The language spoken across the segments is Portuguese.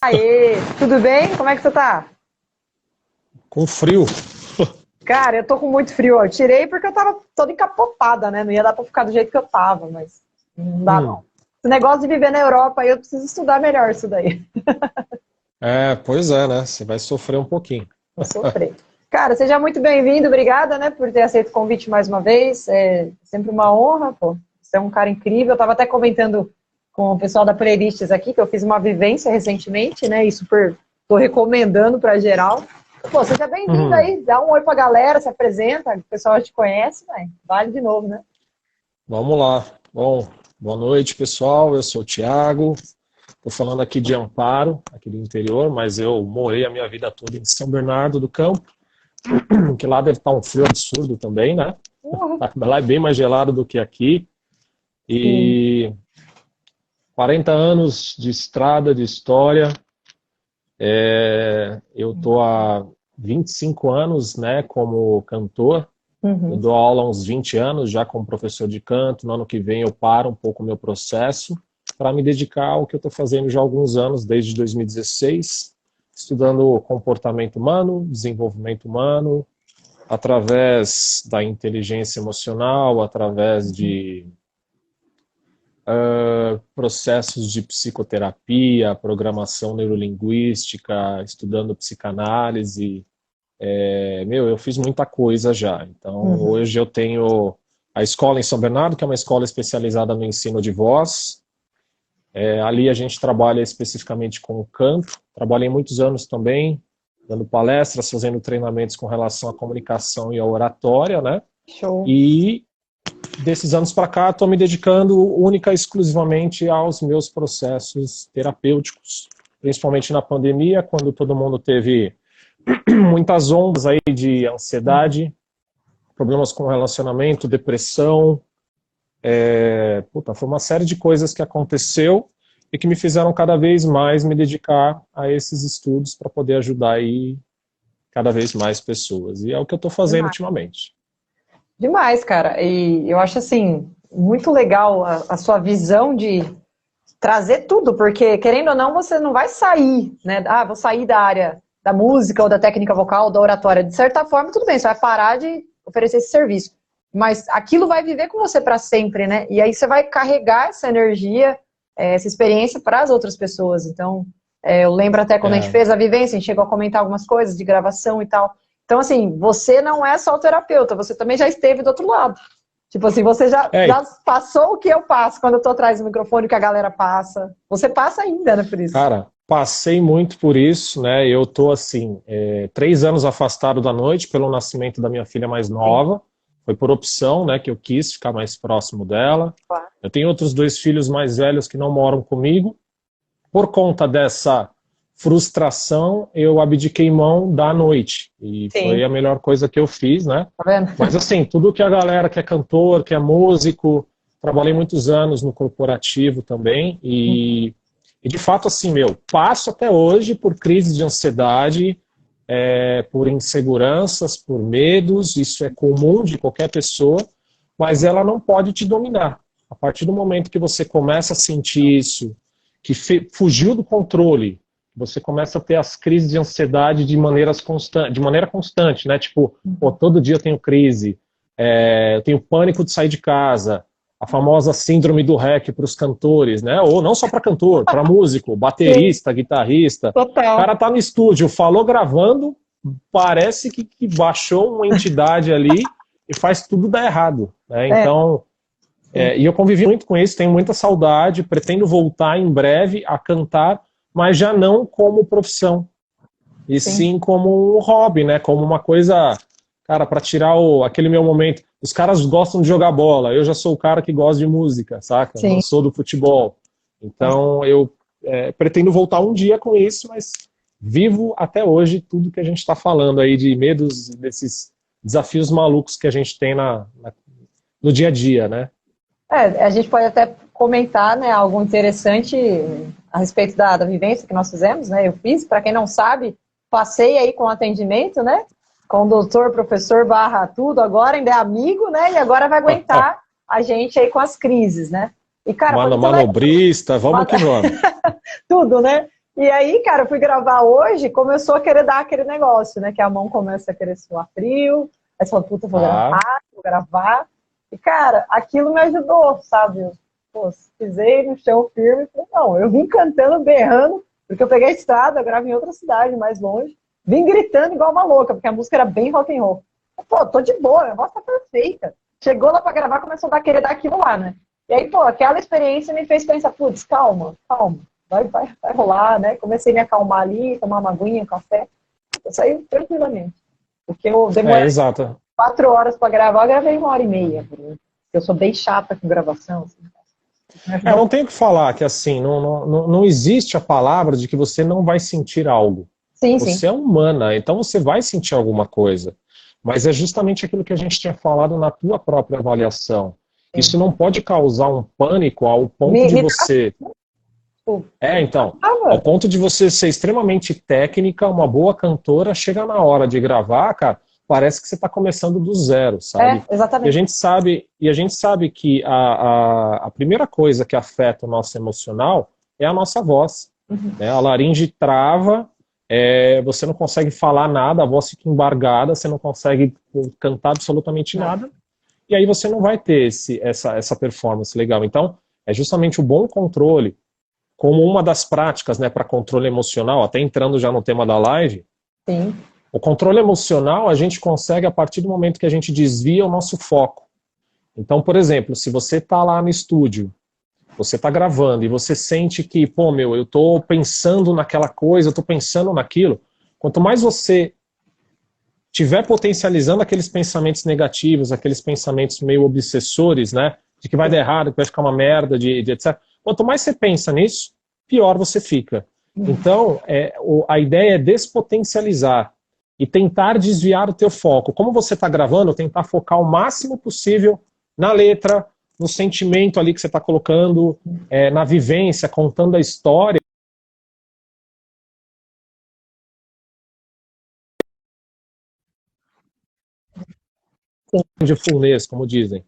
Aê, tudo bem? Como é que você tá? Com frio. Cara, eu tô com muito frio. Ó. Eu tirei porque eu tava toda encapotada, né? Não ia dar pra ficar do jeito que eu tava, mas não dá não. Hum, Esse negócio de viver na Europa aí, eu preciso estudar melhor isso daí. pois é, né? Você vai sofrer um pouquinho. Vou sofrer. Cara, seja muito bem-vindo, obrigada, né, por ter aceito o convite mais uma vez. É sempre uma honra, pô. Você é um cara incrível. Eu tava até comentando com o pessoal da Playlists aqui, que eu fiz uma vivência recentemente, né? E super tô recomendando pra geral. Pô, seja bem-vindo Uhum. aí, dá um oi pra galera, se apresenta, o pessoal já te conhece, né? Vale de novo, né? Vamos lá. Bom, boa noite, pessoal. Eu sou o Thiago. Estou falando aqui de Amparo, aqui do interior, mas eu morei a minha vida toda em São Bernardo do Campo, que lá deve estar um frio absurdo também, né? Porra. Lá é bem mais gelado do que aqui. Sim. E 40 anos de estrada, de história. Eu estou há 25 anos, né, como cantor. Eu Uhum. dou aula há uns 20 anos já como professor de canto. No ano que vem eu paro um pouco o meu processo para me dedicar ao que eu estou fazendo já há alguns anos, desde 2016, estudando comportamento humano, desenvolvimento humano, através da inteligência emocional, através de processos de psicoterapia, programação neurolinguística, estudando psicanálise. Eu fiz muita coisa já. Então, Uhum. hoje eu tenho a escola em São Bernardo, que é uma escola especializada no ensino de voz. Ali a gente trabalha especificamente com o canto. Trabalhei muitos anos também, dando palestras, fazendo treinamentos com relação à comunicação e à oratória, né? Show. E desses anos para cá, estou me dedicando única e exclusivamente aos meus processos terapêuticos, principalmente na pandemia, quando todo mundo teve muitas ondas aí de ansiedade, problemas com relacionamento, depressão. Foi uma série de coisas que aconteceu e que me fizeram cada vez mais me dedicar a esses estudos para poder ajudar aí cada vez mais pessoas. E é o que eu estou fazendo Demais. ultimamente. Demais, cara. E eu acho assim, muito legal a sua visão de trazer tudo, porque querendo ou não, você não vai sair, né? Ah, vou sair da área da música ou da técnica vocal, ou da oratória. De certa forma, tudo bem, você vai parar de oferecer esse serviço. Mas aquilo vai viver com você para sempre, né? E aí você vai carregar essa energia, essa experiência para as outras pessoas. Então, eu lembro até quando a gente É, fez a vivência, a gente chegou a comentar algumas coisas de gravação e tal. Então, assim, você não é só o terapeuta, você também já esteve do outro lado. Tipo assim, você já é, passou o que eu passo quando eu tô atrás do microfone, o que a galera passa. Você passa ainda, né, por isso. cara, passei muito por isso, né? Eu tô assim, 3 anos afastado da noite pelo nascimento da minha filha mais Sim, nova. Foi por opção, né, que eu quis ficar mais próximo dela. claro. Eu tenho outros 2 filhos mais velhos que não moram comigo. Por conta dessa frustração, eu abdiquei mão da noite. E foi Sim, a melhor coisa que eu fiz, né? tá vendo? Mas assim, tudo que a galera que é cantor, que é músico, trabalhei muitos anos no corporativo também e de fato assim, passo até hoje por crises de ansiedade, por inseguranças, por medos, isso é comum de qualquer pessoa, mas ela não pode te dominar. A partir do momento que você começa a sentir isso, que fugiu do controle, você começa a ter as crises de ansiedade de maneira constante, né? Tipo, pô, todo dia eu tenho crise, eu tenho pânico de sair de casa, a famosa síndrome do REC para os cantores, né? Ou não só para cantor, para músico, Sim, baterista, guitarrista. O total. cara tá no estúdio, falou gravando, parece que baixou uma entidade ali e faz tudo dar errado, né? É, Então, sim, e eu convivi muito com isso, tenho muita saudade, pretendo voltar em breve a cantar, mas já não como profissão, e sim, sim como um hobby, né? Como uma coisa, cara, para tirar aquele meu momento. Os caras gostam de jogar bola, eu já sou o cara que gosta de música, saca? Não sim. sou do futebol. Então eu pretendo voltar um dia com isso, mas vivo até hoje tudo que a gente está falando aí de medos, desses desafios malucos que a gente tem no dia a dia, né? A gente pode até comentar, né, algo interessante a respeito da vivência que nós fizemos, né? Eu fiz, para quem não sabe, passei aí com atendimento, né? Com o doutor, professor, barra tudo, agora ainda é amigo, né? E agora vai aguentar a gente aí com as crises, né? E, cara, foi muito legal. Manobrista, vamos que vamos. Tudo, né? E aí, cara, eu fui gravar hoje, começou a querer dar aquele negócio, né? Que a mão começa a querer suar frio. Aí você fala, puta, vou gravar. E, cara, aquilo me ajudou, sabe? Eu, pô, pisei no chão firme e falei, não, eu vim cantando, berrando, porque eu peguei a estrada, eu gravo em outra cidade, mais longe. Vim gritando igual uma louca, porque a música era bem rock and roll. Pô, tô de boa, minha voz tá perfeita. Chegou lá pra gravar, começou a querer dar aquilo lá, né? E aí, pô, aquela experiência me fez pensar, putz, calma, vai rolar, né? Comecei a me acalmar ali, tomar uma aguinha, um café. Eu saí tranquilamente. Porque eu demorei 4 horas pra gravar, eu gravei 1h30. Eu sou bem chata com gravação. Assim. Não tem o que falar, que assim, não existe a palavra de que você não vai sentir algo. Sim, você é humana, então você vai sentir alguma coisa. Mas é justamente aquilo que a gente tinha falado na tua própria avaliação. Sim. Isso não pode causar um pânico ao ponto de você... então, ao ponto de você ser extremamente técnica, uma boa cantora, chega na hora de gravar, cara, parece que você está começando do zero, sabe? Exatamente. E a gente sabe que a primeira coisa que afeta o nosso emocional é a nossa voz. Uhum. Né? A laringe trava, você não consegue falar nada, a voz fica embargada, você não consegue cantar absolutamente nada, e aí você não vai ter essa performance legal. Então, é justamente o bom controle, como uma das práticas, né, para controle emocional, até entrando já no tema da live. Sim. O controle emocional a gente consegue a partir do momento que a gente desvia o nosso foco. Então, por exemplo, se você está lá no estúdio, você está gravando e você sente que, pô, eu estou pensando naquela coisa, eu estou pensando naquilo, quanto mais você estiver potencializando aqueles pensamentos negativos, aqueles pensamentos meio obsessores, né, de que vai dar errado, que vai ficar uma merda, de etc. Quanto mais você pensa nisso, pior você fica. Então, a ideia é despotencializar e tentar desviar o teu foco. Como você está gravando, tentar focar o máximo possível na letra, no sentimento ali que você está colocando, na vivência, contando a história. De fullness, como dizem.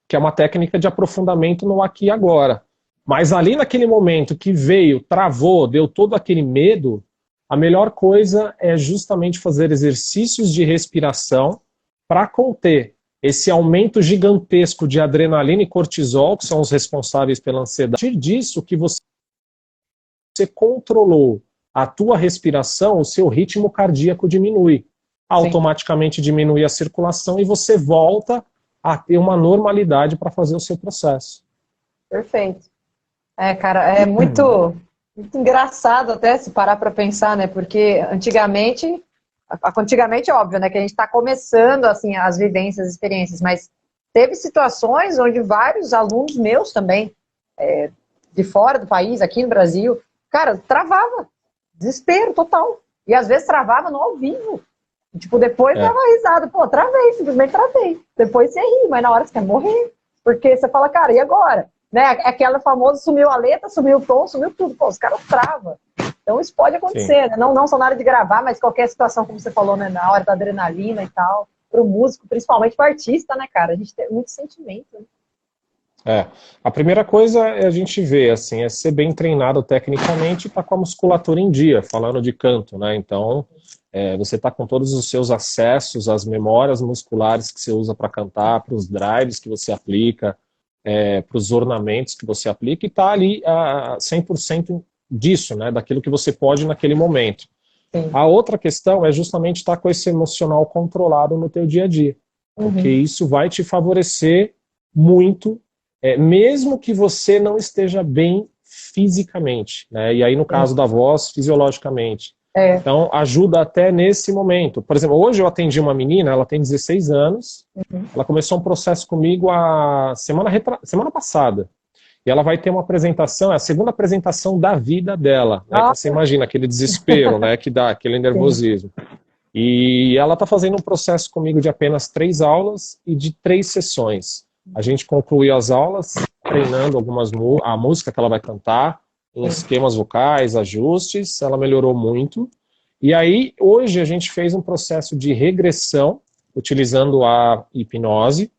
Que é uma técnica de aprofundamento no aqui e agora. Mas ali naquele momento que veio, travou, deu todo aquele medo, a melhor coisa é justamente fazer exercícios de respiração para conter esse aumento gigantesco de adrenalina e cortisol, que são os responsáveis pela ansiedade. A partir disso que você controlou a tua respiração, o seu ritmo cardíaco diminui. Automaticamente diminui a circulação e você volta a ter uma normalidade para fazer o seu processo. Perfeito. Cara, é muito engraçado até se parar para pensar, né? Porque antigamente, óbvio, né? Que a gente está começando, assim, as vivências, as experiências, mas teve situações onde vários alunos meus também, de fora do país, aqui no Brasil, cara, travava. Desespero total. E às vezes travava no ao vivo. Tipo, depois dava risada. Pô, travei, simplesmente travei. Depois você ri, mas na hora você quer morrer. Porque você fala, cara, e agora? Né? Aquela famosa, sumiu a letra, sumiu o tom, sumiu tudo. Pô, os caras travam. Então isso pode acontecer, né? Não só na hora de gravar, mas qualquer situação, como você falou, né? Na hora da adrenalina e tal. Pro músico, principalmente pro artista, né, cara? A gente tem muito sentimento, né? A primeira coisa é a gente ver, assim, é ser bem treinado tecnicamente e tá com a musculatura em dia, falando de canto, né? Então, você tá com todos os seus acessos, as memórias musculares que você usa para cantar, para os drives que você aplica, para os ornamentos que você aplica, e tá ali a 100% disso, né? Daquilo que você pode naquele momento. Sim. A outra questão é justamente estar com esse emocional controlado no teu dia a dia, porque isso vai te favorecer muito, mesmo que você não esteja bem fisicamente, né? E aí no caso da voz, fisiologicamente. Então ajuda até nesse momento. Por exemplo, hoje eu atendi uma menina, ela tem 16 anos, ela começou um processo comigo a semana passada. E ela vai ter uma apresentação, é a segunda apresentação da vida dela, né? Então você imagina aquele desespero, né? Que dá, aquele nervosismo. E ela está fazendo um processo comigo de apenas 3 aulas e de 3 sessões. A gente concluiu as aulas treinando a música que ela vai cantar, em esquemas vocais, ajustes, ela melhorou muito. E aí, hoje, a gente fez um processo de regressão, utilizando a hipnose,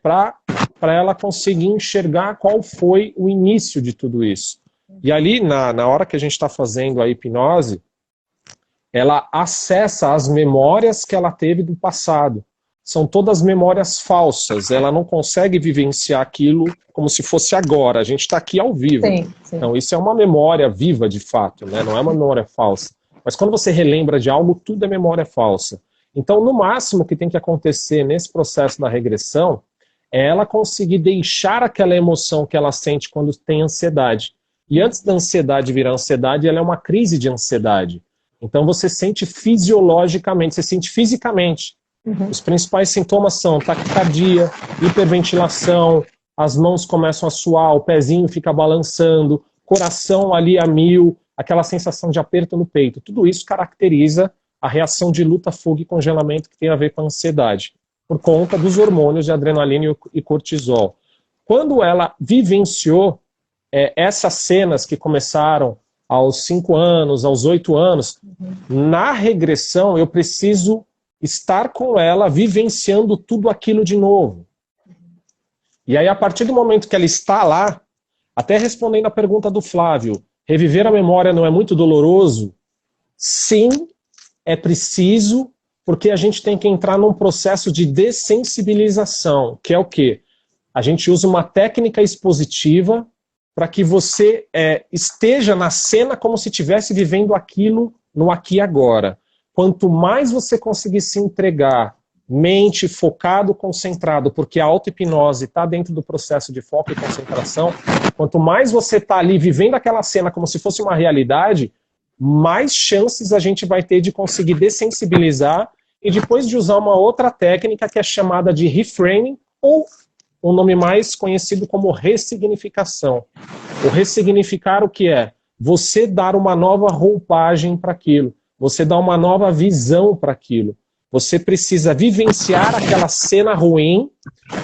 para ela conseguir enxergar qual foi o início de tudo isso. E ali, na hora que a gente está fazendo a hipnose, ela acessa as memórias que ela teve do passado. São todas memórias falsas, ela não consegue vivenciar aquilo como se fosse agora, a gente está aqui ao vivo. Sim, sim. Então isso é uma memória viva de fato, né? Não é uma memória falsa. Mas quando você relembra de algo, tudo é memória falsa. Então, no máximo que tem que acontecer nesse processo da regressão é ela conseguir deixar aquela emoção que ela sente quando tem ansiedade. E antes da ansiedade virar ansiedade, ela é uma crise de ansiedade. Então você sente fisiologicamente, você sente fisicamente. Uhum. Os principais sintomas são taquicardia, hiperventilação, as mãos começam a suar, o pezinho fica balançando, coração ali a mil, aquela sensação de aperto no peito. Tudo isso caracteriza a reação de luta, fuga e congelamento que tem a ver com a ansiedade, por conta dos hormônios de adrenalina e cortisol. Quando ela vivenciou essas cenas que começaram aos 5 anos, aos 8 anos, na regressão eu preciso estar com ela vivenciando tudo aquilo de novo. E aí, a partir do momento que ela está lá, até respondendo a pergunta do Flávio, reviver a memória não é muito doloroso? Sim, é preciso, porque a gente tem que entrar num processo de dessensibilização, que é o quê? A gente usa uma técnica expositiva para que você esteja na cena como se estivesse vivendo aquilo no aqui e agora. Quanto mais você conseguir se entregar, mente, focado, concentrado, porque a auto-hipnose está dentro do processo de foco e concentração, quanto mais você está ali vivendo aquela cena como se fosse uma realidade, mais chances a gente vai ter de conseguir dessensibilizar e depois de usar uma outra técnica que é chamada de reframing, ou o nome mais conhecido como ressignificação. O ressignificar o que é? Você dar uma nova roupagem para aquilo. Você dá uma nova visão para aquilo. Você precisa vivenciar aquela cena ruim.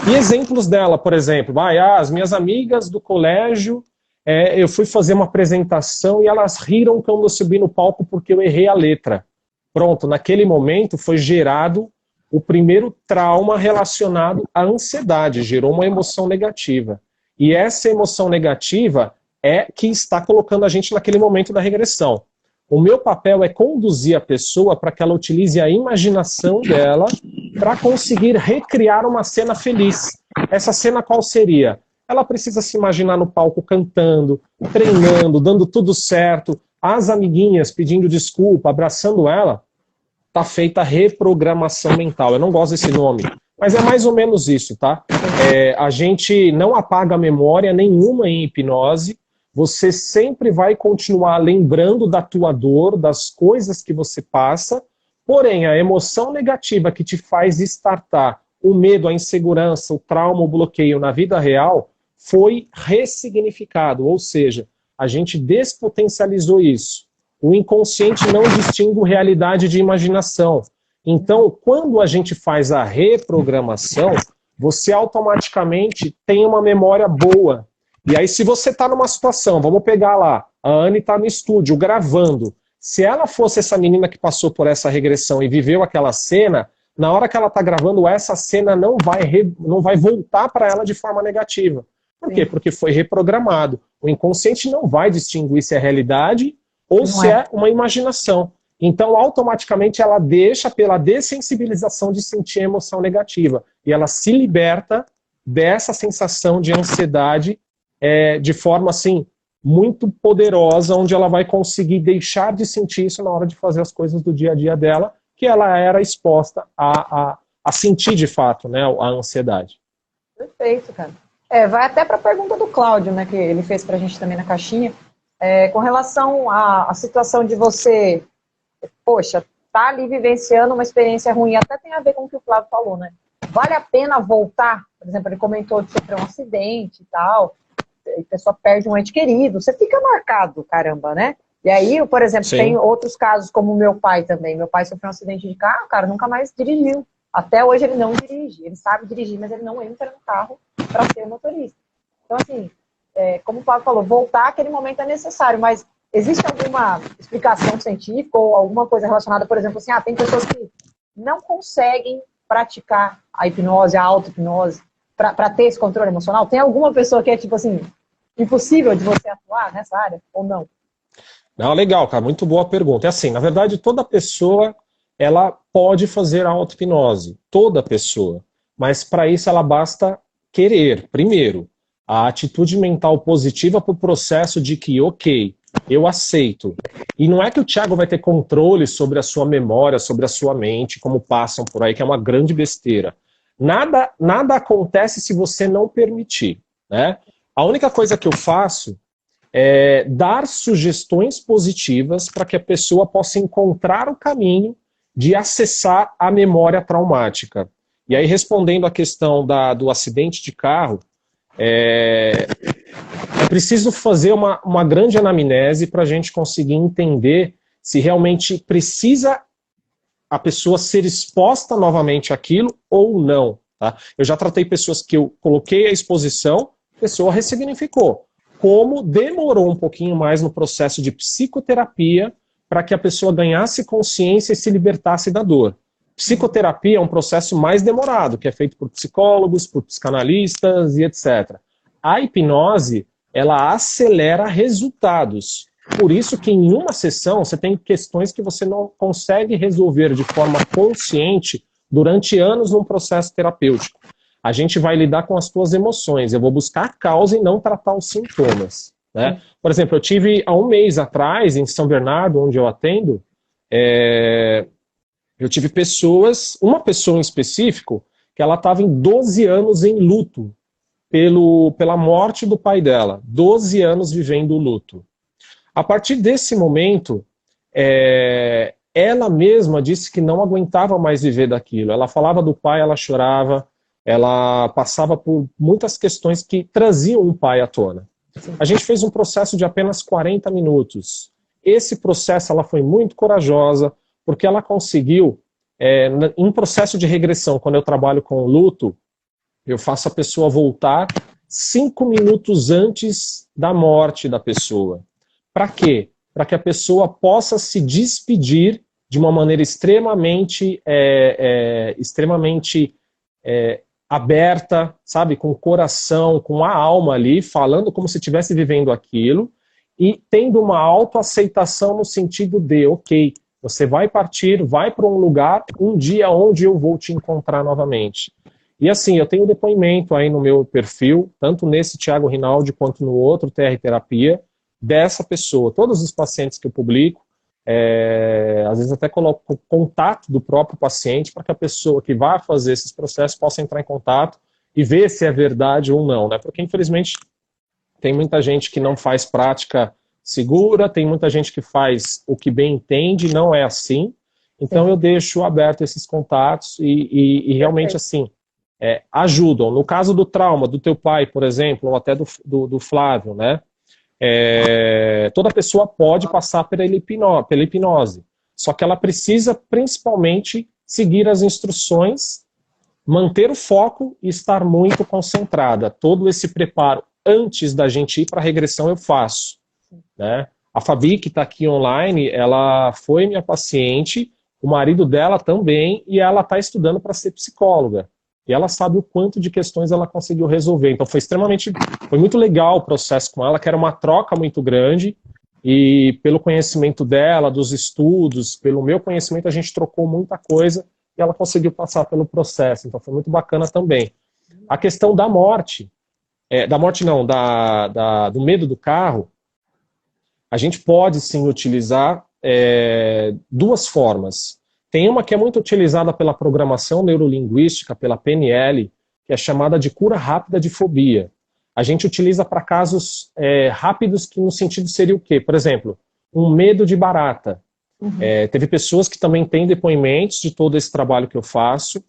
E exemplos dela, por exemplo, as minhas amigas do colégio, eu fui fazer uma apresentação e elas riram quando eu subi no palco porque eu errei a letra. Pronto, naquele momento foi gerado o primeiro trauma relacionado à ansiedade, gerou uma emoção negativa. E essa emoção negativa é que está colocando a gente naquele momento da regressão. O meu papel é conduzir a pessoa para que ela utilize a imaginação dela para conseguir recriar uma cena feliz. Essa cena qual seria? Ela precisa se imaginar no palco cantando, treinando, dando tudo certo, as amiguinhas pedindo desculpa, abraçando ela. Está feita a reprogramação mental. Eu não gosto desse nome, mas é mais ou menos isso, tá? A gente não apaga a memória nenhuma em hipnose. Você sempre vai continuar lembrando da tua dor, das coisas que você passa, porém a emoção negativa que te faz startar o medo, a insegurança, o trauma, o bloqueio na vida real foi ressignificado, ou seja, a gente despotencializou isso. O inconsciente não distingue realidade de imaginação. Então, quando a gente faz a reprogramação, você automaticamente tem uma memória boa. E aí, se você está numa situação, vamos pegar lá, a Anne está no estúdio gravando. Se ela fosse essa menina que passou por essa regressão e viveu aquela cena, na hora que ela está gravando, essa cena não vai voltar para ela de forma negativa. Por quê? Porque foi reprogramado. O inconsciente não vai distinguir se é realidade ou se é uma imaginação. Então, automaticamente, ela deixa pela dessensibilização de sentir emoção negativa. E ela se liberta dessa sensação de ansiedade de forma, assim, muito poderosa, onde ela vai conseguir deixar de sentir isso na hora de fazer as coisas do dia a dia dela, que ela era exposta a sentir, de fato, né, a ansiedade. Perfeito, cara. Vai até para a pergunta do Cláudio, né, que ele fez para a gente também na caixinha, com relação à situação de você, poxa, tá ali vivenciando uma experiência ruim, até tem a ver com o que o Flávio falou, né? Vale a pena voltar? Por exemplo, ele comentou de sofrer um acidente e tal, a pessoa perde um ente querido, você fica marcado, caramba, né? E aí, por exemplo, Sim. Tem outros casos, como o meu pai também. Meu pai sofreu um acidente de carro, cara, nunca mais dirigiu. Até hoje ele não dirige. Ele sabe dirigir, mas ele não entra no carro para ser motorista. Então, assim, como o Flávio falou, voltar àquele momento é necessário, mas existe alguma explicação científica ou alguma coisa relacionada, por exemplo, assim, tem pessoas que não conseguem praticar a hipnose, a auto-hipnose, para ter esse controle emocional? Tem alguma pessoa que é tipo assim, impossível de você atuar nessa área, ou não? Não, legal, cara, muito boa pergunta. É assim, na verdade, toda pessoa, ela pode fazer a auto-hipnose, toda pessoa, mas para isso ela basta querer, primeiro, a atitude mental positiva para o processo de que, ok, eu aceito. E não é que o Thiago vai ter controle sobre a sua memória, sobre a sua mente, como passam por aí, que é uma grande besteira. Nada acontece se você não permitir, né? A única coisa que eu faço é dar sugestões positivas para que a pessoa possa encontrar o caminho de acessar a memória traumática. E aí, respondendo à questão do acidente de carro, é preciso fazer uma grande anamnese para a gente conseguir entender se realmente precisa a pessoa ser exposta novamente àquilo ou não. Tá? Eu já tratei pessoas que eu coloquei a exposição, a pessoa ressignificou. Como demorou um pouquinho mais no processo de psicoterapia para que a pessoa ganhasse consciência e se libertasse da dor. Psicoterapia é um processo mais demorado, que é feito por psicólogos, por psicanalistas e etc. A hipnose, ela acelera resultados. Por isso que em uma sessão você tem questões que você não consegue resolver de forma consciente durante anos num processo terapêutico. A gente vai lidar com as tuas emoções, eu vou buscar a causa e não tratar os sintomas. Né? Por exemplo, eu tive há um mês atrás, em São Bernardo, onde eu atendo, eu tive uma pessoa em específico, que ela estava em 12 anos em luto pela morte do pai dela. 12 anos vivendo o luto. A partir desse momento, ela mesma disse que não aguentava mais viver daquilo. Ela falava do pai, ela chorava, ela passava por muitas questões que traziam um pai à tona. A gente fez um processo de apenas 40 minutos. Esse processo, ela foi muito corajosa, porque ela conseguiu, em processo de regressão, quando eu trabalho com o luto, eu faço a pessoa voltar 5 minutos antes da morte da pessoa. Para quê? Para que a pessoa possa se despedir de uma maneira extremamente aberta, sabe, com o coração, com a alma ali, falando como se estivesse vivendo aquilo e tendo uma autoaceitação no sentido de, ok, você vai partir, vai para um lugar, um dia onde eu vou te encontrar novamente. E assim, eu tenho depoimento aí no meu perfil, tanto nesse Thiago Rinaldi quanto no outro TR Terapia, dessa pessoa. Todos os pacientes que eu publico, às vezes até coloco o contato do próprio paciente para que a pessoa que vai fazer esses processos possa entrar em contato e ver se é verdade ou não, né? Porque infelizmente tem muita gente que não faz prática segura, tem muita gente que faz o que bem entende, não é assim. Então eu deixo aberto esses contatos e realmente assim, ajudam. No caso do trauma do teu pai, por exemplo, ou até do Flávio, né? Toda pessoa pode passar pela hipnose, só que ela precisa principalmente seguir as instruções, manter o foco e estar muito concentrada. Todo esse preparo antes da gente ir para a regressão eu faço, né? A Fabi, que está aqui online, ela foi minha paciente, o marido dela também, e ela está estudando para ser psicóloga. E ela sabe o quanto de questões ela conseguiu resolver. Então foi muito legal o processo com ela, que era uma troca muito grande, e pelo conhecimento dela, dos estudos, pelo meu conhecimento, a gente trocou muita coisa, e ela conseguiu passar pelo processo. Então foi muito bacana também. A questão da morte, do medo do carro, a gente pode sim utilizar duas formas. Tem uma que é muito utilizada pela programação neurolinguística, pela PNL, que é chamada de cura rápida de fobia. A gente utiliza para casos rápidos, que no sentido seria o quê? Por exemplo, um medo de barata. Uhum. Teve pessoas que também têm depoimentos de todo esse trabalho que eu faço,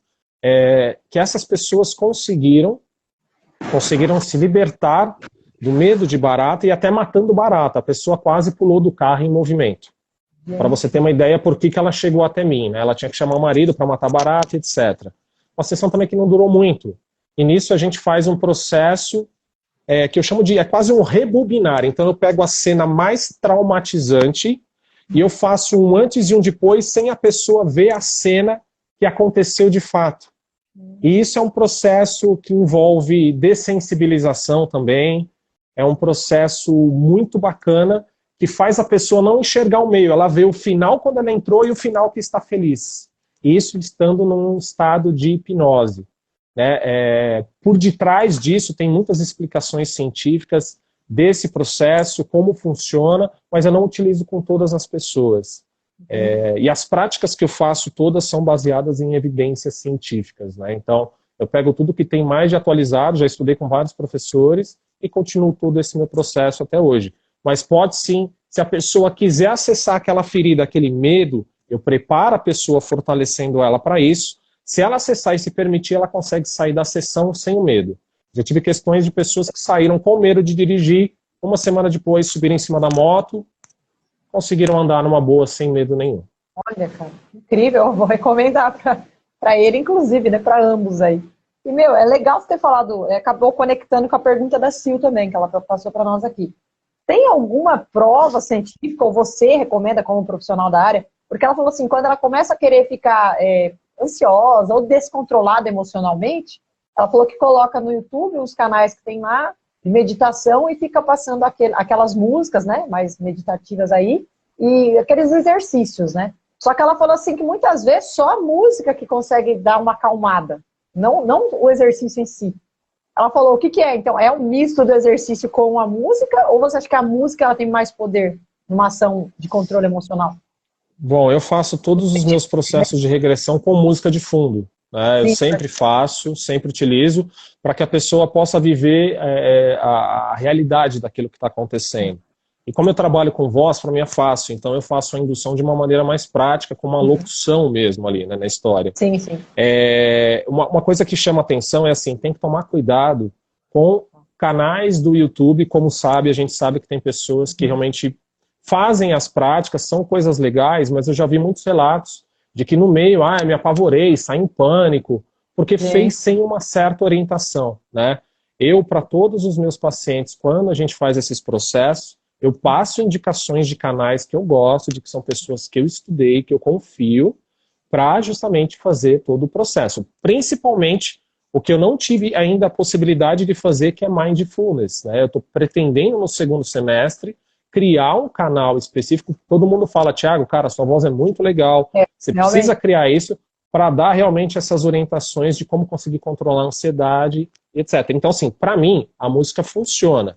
que essas pessoas conseguiram se libertar do medo de barata e até matando barata. A pessoa quase pulou do carro em movimento. Para você ter uma ideia por que ela chegou até mim, né? Ela tinha que chamar o marido para matar barata, etc. Uma sessão também que não durou muito. E nisso a gente faz um processo que eu chamo de quase um rebobinar. Então eu pego a cena mais traumatizante e eu faço um antes e um depois sem a pessoa ver a cena que aconteceu de fato. E isso é um processo que envolve dessensibilização também. é um processo muito bacana que faz a pessoa não enxergar o meio, ela vê o final quando ela entrou e o final que está feliz. Isso estando num estado de hipnose. Né? Por detrás disso tem muitas explicações científicas desse processo, como funciona, mas eu não utilizo com todas as pessoas. E as práticas que eu faço todas são baseadas em evidências científicas. Né? Então, eu pego tudo que tem mais de atualizado, já estudei com vários professores e continuo todo esse meu processo até hoje. Mas pode sim, se a pessoa quiser acessar aquela ferida, aquele medo, eu preparo a pessoa fortalecendo ela para isso. Se ela acessar e se permitir, ela consegue sair da sessão sem o medo. Já tive questões de pessoas que saíram com medo de dirigir, uma semana depois subiram em cima da moto, conseguiram andar numa boa sem medo nenhum. Olha, cara, incrível, eu vou recomendar para ele, inclusive, né, para ambos aí. E, meu, é legal você ter falado, acabou conectando com a pergunta da Sil também, que ela passou para nós aqui. Tem alguma prova científica, ou você recomenda como profissional da área? Porque ela falou assim, quando ela começa a querer ficar ansiosa ou descontrolada emocionalmente, ela falou que coloca no YouTube os canais que tem lá, de meditação, e fica passando aquelas músicas, né, mais meditativas aí, e aqueles exercícios, né? Só que ela falou assim que muitas vezes só a música que consegue dar uma acalmada, não o exercício em si. Ela falou, o que é? Então, é um misto do exercício com a música, ou você acha que a música ela tem mais poder numa ação de controle emocional? Bom, eu faço todos os meus processos de regressão com música de fundo. Né? Eu sempre faço, sempre utilizo, para que a pessoa possa viver a realidade daquilo que está acontecendo. E como eu trabalho com voz, para mim é fácil, então eu faço a indução de uma maneira mais prática, com uma locução mesmo ali, né, na história. Sim, sim. Uma coisa que chama atenção é assim, tem que tomar cuidado com canais do YouTube, como sabe, a gente sabe que tem pessoas que realmente fazem as práticas, são coisas legais, mas eu já vi muitos relatos de que no meio, me apavorei, saí em pânico, porque fez sem uma certa orientação, né? Eu, para todos os meus pacientes, quando a gente faz esses processos, eu passo indicações de canais que eu gosto, de que são pessoas que eu estudei, que eu confio, para justamente fazer todo o processo. Principalmente o que eu não tive ainda a possibilidade de fazer, que é Mindfulness, né? Eu estou pretendendo no segundo semestre criar um canal específico. Todo mundo fala, Thiago, cara, sua voz é muito legal, você precisa criar isso para dar realmente essas orientações de como conseguir controlar a ansiedade, etc. Então, assim, para mim, a música funciona.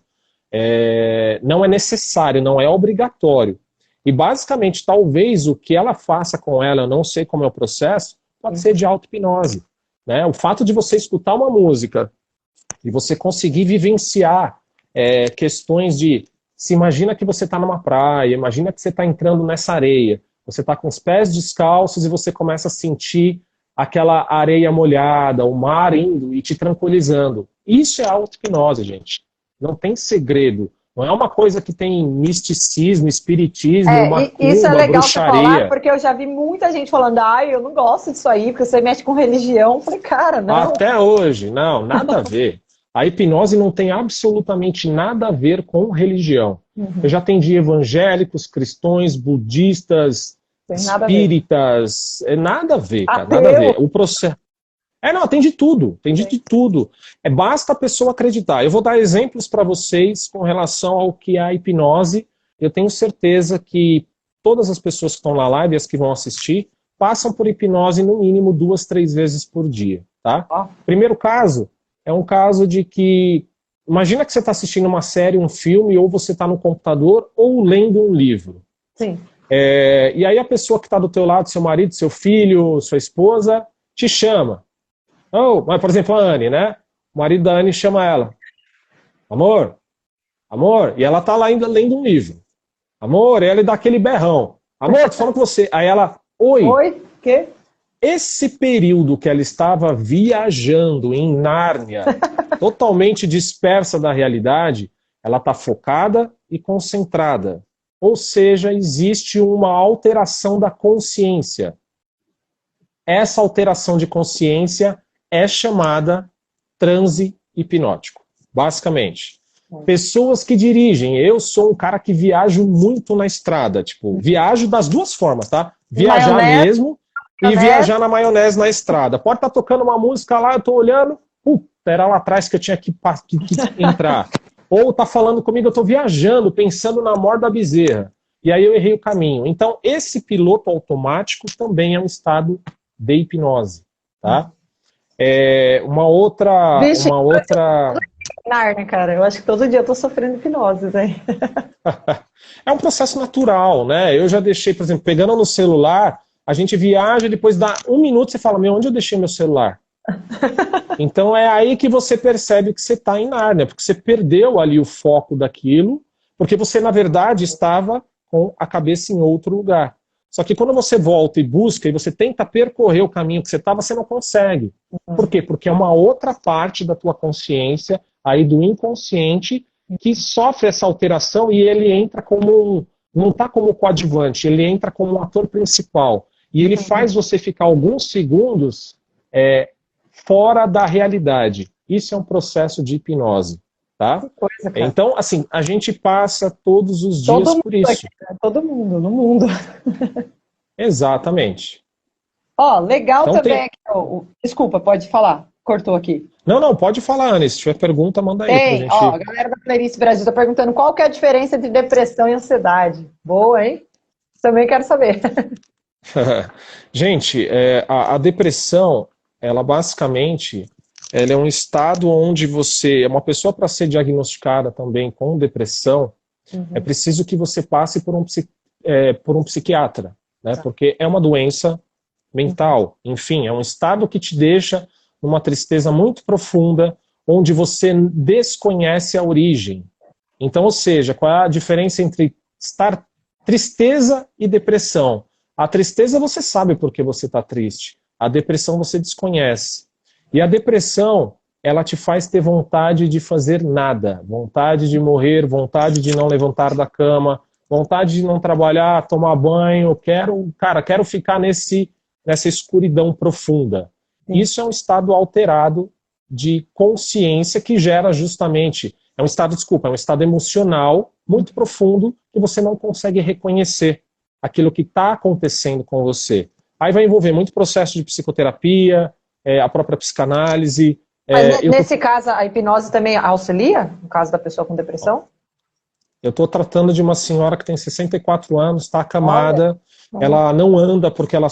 Não é necessário, não é obrigatório. E, basicamente, talvez o que ela faça com ela, eu não sei como é o processo, pode ser de auto-hipnose. Né? O fato de você escutar uma música e você conseguir vivenciar questões de... Se imagina que você está numa praia, imagina que você está entrando nessa areia, você está com os pés descalços e você começa a sentir aquela areia molhada, o mar indo e te tranquilizando. Isso é auto-hipnose, gente. Não tem segredo. Não é uma coisa que tem misticismo, espiritismo, macumba, isso é legal bruxaria. Você falar, porque eu já vi muita gente falando, eu não gosto disso aí, porque você mexe com religião. Eu falei, cara, não. Até hoje, não, nada a ver. A hipnose não tem absolutamente nada a ver com religião. Eu já atendi evangélicos, cristãos, budistas, espíritas. Nada a ver, cara, nada a ver. O processo... não, tem de tudo, tem de tudo. Basta a pessoa acreditar. Eu vou dar exemplos para vocês com relação ao que é a hipnose. Eu tenho certeza que todas as pessoas que estão na live, as que vão assistir, passam por hipnose no mínimo 2, 3 vezes por dia, tá? Primeiro caso é um caso de que... Imagina que você está assistindo uma série, um filme, ou você está no computador, ou lendo um livro. Sim. E aí a pessoa que está do teu lado, seu marido, seu filho, sua esposa, te chama. Mas, por exemplo, a Anne, né? O marido da Anne chama ela. Amor, amor. E ela tá lá ainda lendo um livro. Amor, e ela dá aquele berrão. Amor, tô falando com você. Aí ela, oi. Oi, quê? Esse período que ela estava viajando em Nárnia, totalmente dispersa da realidade, ela tá focada e concentrada. Ou seja, existe uma alteração da consciência. Essa alteração de consciência é chamada transe hipnótico, basicamente. Pessoas que dirigem, eu sou um cara que viajo muito na estrada, tipo, viajo das duas formas, tá? Viajar mesmo e viajar na maionese na estrada. Pode estar tocando uma música lá, eu tô olhando, era lá atrás que eu tinha que entrar. Ou tá falando comigo, eu tô viajando, pensando na morte da bezerra. E aí eu errei o caminho. Então, esse piloto automático também é um estado de hipnose, tá? Uma outra... Vixe, né, cara? Eu acho que todo dia eu tô sofrendo hipnose, né? É um processo natural, né? Eu já deixei, por exemplo, pegando no celular, a gente viaja, depois dá 1 minuto, você fala, onde eu deixei meu celular? Então é aí que você percebe que você está em Nárnia, porque você perdeu ali o foco daquilo, porque você, na verdade, estava com a cabeça em outro lugar. Só que quando você volta e busca, e você tenta percorrer o caminho que você estava, você não consegue. Por quê? Porque é uma outra parte da tua consciência, aí do inconsciente, que sofre essa alteração e ele entra como, não está como coadjuvante, ele entra como um ator principal. E ele faz você ficar alguns segundos fora da realidade. Isso é um processo de hipnose, tá? Que coisa, cara. Então, assim, a gente passa todos os dias por isso. Aqui, né? Todo mundo, no mundo. Exatamente. Ó, legal então, também. Desculpa, pode falar. Cortou aqui. Não, pode falar, Anne. Se tiver pergunta, manda aí. Tem, pra gente... ó, a galera da Playlist Brasil está perguntando qual que é a diferença entre depressão e ansiedade. Boa, hein? Também quero saber. Gente, a depressão, ela basicamente, ela é um estado onde uma pessoa para ser diagnosticada também com depressão, é preciso que você passe por um psiquiatra, né? Porque é uma doença mental, enfim, é um estado que te deixa numa tristeza muito profunda, onde você desconhece a origem. Então, ou seja, qual é a diferença entre estar tristeza e depressão? A tristeza você sabe por que você está triste. A depressão você desconhece. E a depressão, ela te faz ter vontade de fazer nada. Vontade de morrer, vontade de não levantar da cama, vontade de não trabalhar, tomar banho. Quero ficar nessa escuridão profunda. Sim. Isso é um estado alterado de consciência que gera justamente... é um estado emocional muito profundo que você não consegue reconhecer aquilo que está acontecendo com você. Aí vai envolver muito processo de psicoterapia, a própria psicanálise. Mas nesse caso, a hipnose também auxilia, no caso da pessoa com depressão? Eu estou tratando de uma senhora que tem 64 anos, está acamada, ela não anda porque ela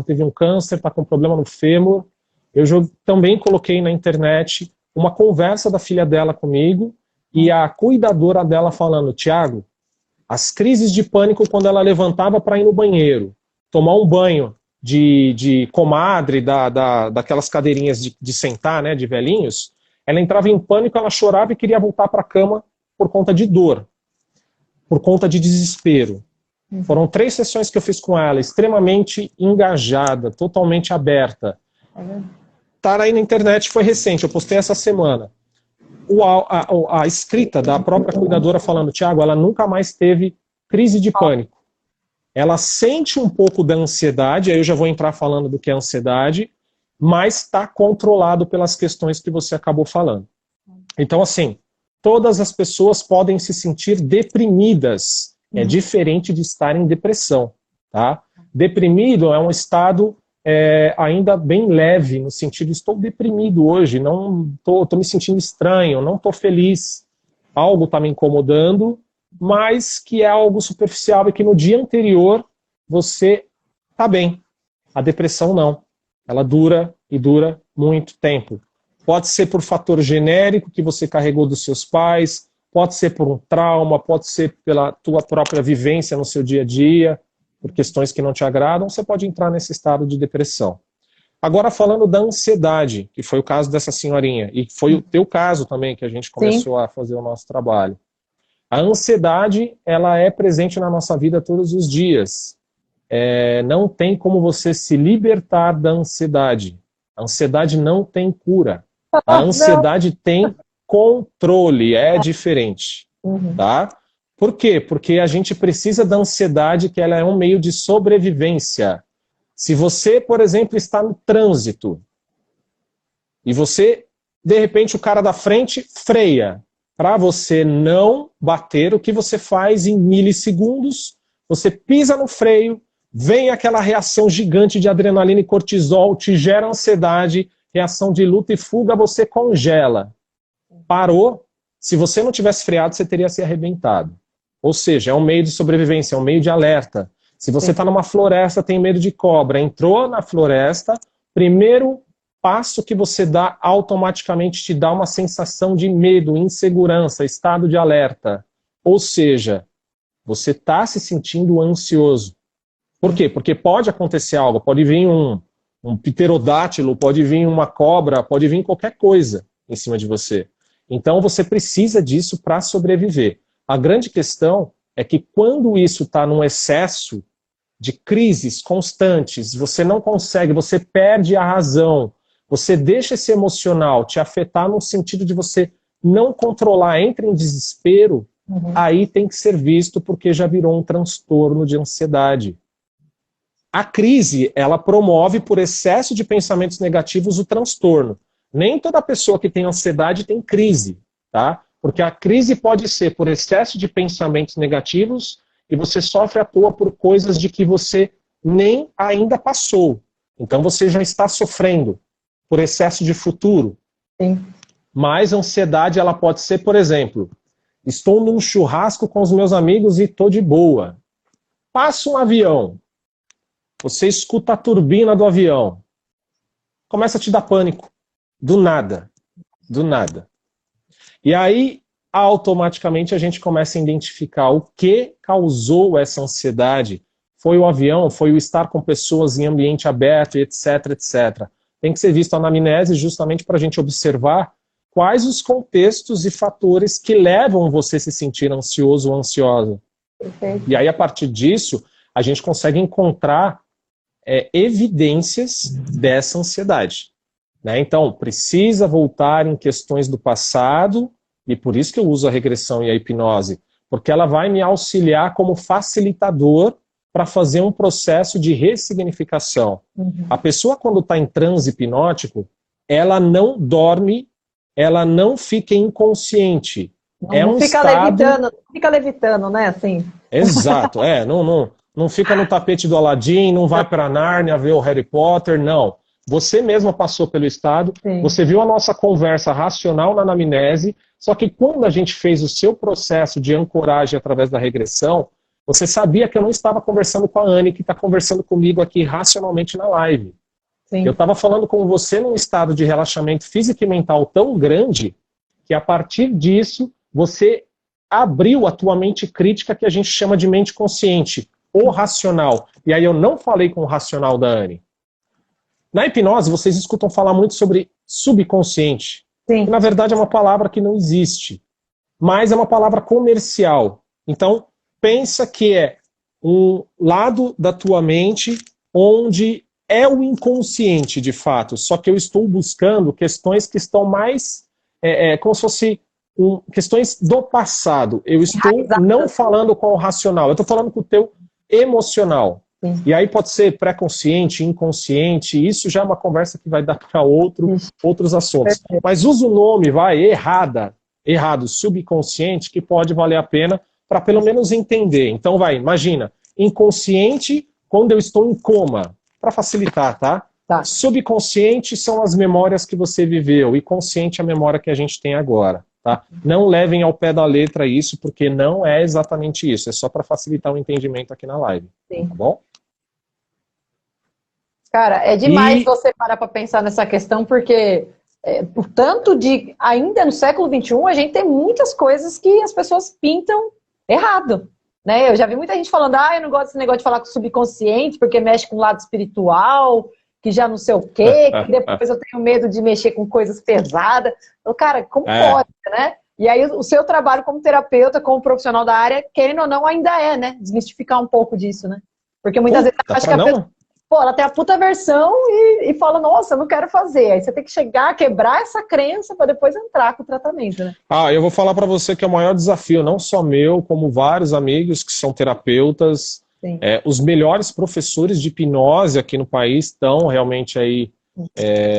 teve um câncer, está com problema no fêmur. Eu também coloquei na internet uma conversa da filha dela comigo e a cuidadora dela falando, Tiago, as crises de pânico quando ela levantava para ir no banheiro, tomar um banho de comadre, daquelas cadeirinhas de sentar, né, de velhinhos, ela entrava em pânico, ela chorava e queria voltar para a cama por conta de dor, por conta de desespero. Foram 3 sessões que eu fiz com ela, extremamente engajada, totalmente aberta. Tá aí na internet, foi recente, eu postei essa semana. A escrita da própria cuidadora falando, Tiago, ela nunca mais teve crise de pânico. Ela sente um pouco da ansiedade, aí eu já vou entrar falando do que é ansiedade, mas está controlado pelas questões que você acabou falando. Então, assim, todas as pessoas podem se sentir deprimidas. É diferente de estar em depressão, tá? Deprimido é um estado ainda bem leve, no sentido, estou deprimido hoje, não estou me sentindo estranho, não estou feliz, algo está me incomodando, mas que é algo superficial e que no dia anterior você está bem. A depressão não, ela dura e dura muito tempo. Pode ser por fator genérico que você carregou dos seus pais, pode ser por um trauma, pode ser pela tua própria vivência no seu dia a dia, por questões que não te agradam, você pode entrar nesse estado de depressão. Agora falando da ansiedade, que foi o caso dessa senhorinha, e foi o teu caso também, que a gente começou a fazer o nosso trabalho. A ansiedade, ela é presente na nossa vida todos os dias. Não tem como você se libertar da ansiedade. A ansiedade não tem cura. A ansiedade tem controle, é diferente. Tá? Por quê? Porque a gente precisa da ansiedade, que ela é um meio de sobrevivência. Se você, por exemplo, está no trânsito, e você, de repente, o cara da frente freia, para você não bater, o que você faz em milissegundos, você pisa no freio, vem aquela reação gigante de adrenalina e cortisol, te gera ansiedade, reação de luta e fuga, você congela. Parou, Se você não tivesse freado, você teria se arrebentado. Ou seja, é um meio de sobrevivência, é um meio de alerta. Se você está numa floresta, tem medo de cobra, entrou na floresta, primeiro passo que você dá automaticamente te dá uma sensação de medo, insegurança, estado de alerta. Ou seja, você está se sentindo ansioso. Por quê? Porque pode acontecer algo, pode vir um pterodátilo, pode vir uma cobra, pode vir qualquer coisa em cima de você. Então você precisa disso para sobreviver. A grande questão é que quando isso está num excesso de crises constantes, você não consegue, você perde a razão, você deixa esse emocional te afetar no sentido de você não controlar, entra em desespero, aí tem que ser visto porque já virou um transtorno de ansiedade. A crise, ela promove por excesso de pensamentos negativos o transtorno. Nem toda pessoa que tem ansiedade tem crise, tá? Porque a crise pode ser por excesso de pensamentos negativos e você sofre à toa por coisas de que você nem ainda passou. Então você já está sofrendo por excesso de futuro. Sim. Mas a ansiedade, ela pode ser, por exemplo, estou num churrasco com os meus amigos e estou de boa. Passa um avião. Você escuta a turbina do avião. Começa a te dar pânico. Do nada. Do nada. E aí, automaticamente, a gente começa a identificar o que causou essa ansiedade. Foi o avião, foi o estar com pessoas em ambiente aberto, etc, etc. Tem que ser visto a anamnese justamente para a gente observar quais os contextos e fatores que levam você a se sentir ansioso ou ansiosa. Perfeito. E aí, a partir disso, a gente consegue encontrar evidências dessa ansiedade. Né? Então, precisa voltar em questões do passado, e por isso que eu uso a regressão e a hipnose, porque ela vai me auxiliar como facilitador para fazer um processo de ressignificação. A pessoa, quando está em transe hipnótico, ela não dorme, ela não fica inconsciente. Não fica levitando, né? Assim. Exato, não fica no tapete do Aladim, não vai para Nárnia ver o Harry Potter, não. Você mesma passou pelo estado, sim. Você viu a nossa conversa racional na anamnese, só que quando a gente fez o seu processo de ancoragem através da regressão, você sabia que eu não estava conversando com a Anne, que está conversando comigo aqui racionalmente na live. Sim. Eu estava falando com você num estado de relaxamento físico e mental tão grande, que a partir disso, você abriu a tua mente crítica, que a gente chama de mente consciente, ou racional. E aí eu não falei com o racional da Anne. Na hipnose, vocês escutam falar muito sobre subconsciente. Sim. Que, na verdade, é uma palavra que não existe. Mas é uma palavra comercial. Então, pensa que é um lado da tua mente onde é o inconsciente, de fato. Só que eu estou buscando questões que estão mais... como se fosse questões do passado. Eu estou não falando com o racional. Eu estou falando com o teu emocional. Sim. E aí pode ser pré-consciente, inconsciente, isso já é uma conversa que vai dar para outros assuntos. Mas usa o nome, errado, subconsciente, que pode valer a pena para pelo menos entender. Então imagina, inconsciente quando eu estou em coma, para facilitar, tá? Subconsciente são as memórias que você viveu, e consciente é a memória que a gente tem agora. Tá? Não levem ao pé da letra isso, porque não é exatamente isso, é só para facilitar o entendimento aqui na live. Sim. Tá bom? Cara, é demais você parar para pensar nessa questão, porque por tanto de, ainda no século XXI, a gente tem muitas coisas que as pessoas pintam errado, né? Eu já vi muita gente falando, eu não gosto desse negócio de falar com o subconsciente, porque mexe com o lado espiritual, que já não sei o quê, que depois eu tenho medo de mexer com coisas pesadas. Então, cara, como pode, né? E aí o seu trabalho como terapeuta, como profissional da área, querendo ou não, ainda né? Desmistificar um pouco disso, né? Porque muitas vezes eu acho que a pessoa, ela tem a puta versão e fala, nossa, eu não quero fazer. Aí você tem que chegar, quebrar essa crença para depois entrar com o tratamento, né? Eu vou falar para você que é o maior desafio, não só meu, como vários amigos que são terapeutas. Os melhores professores de hipnose aqui no país estão realmente aí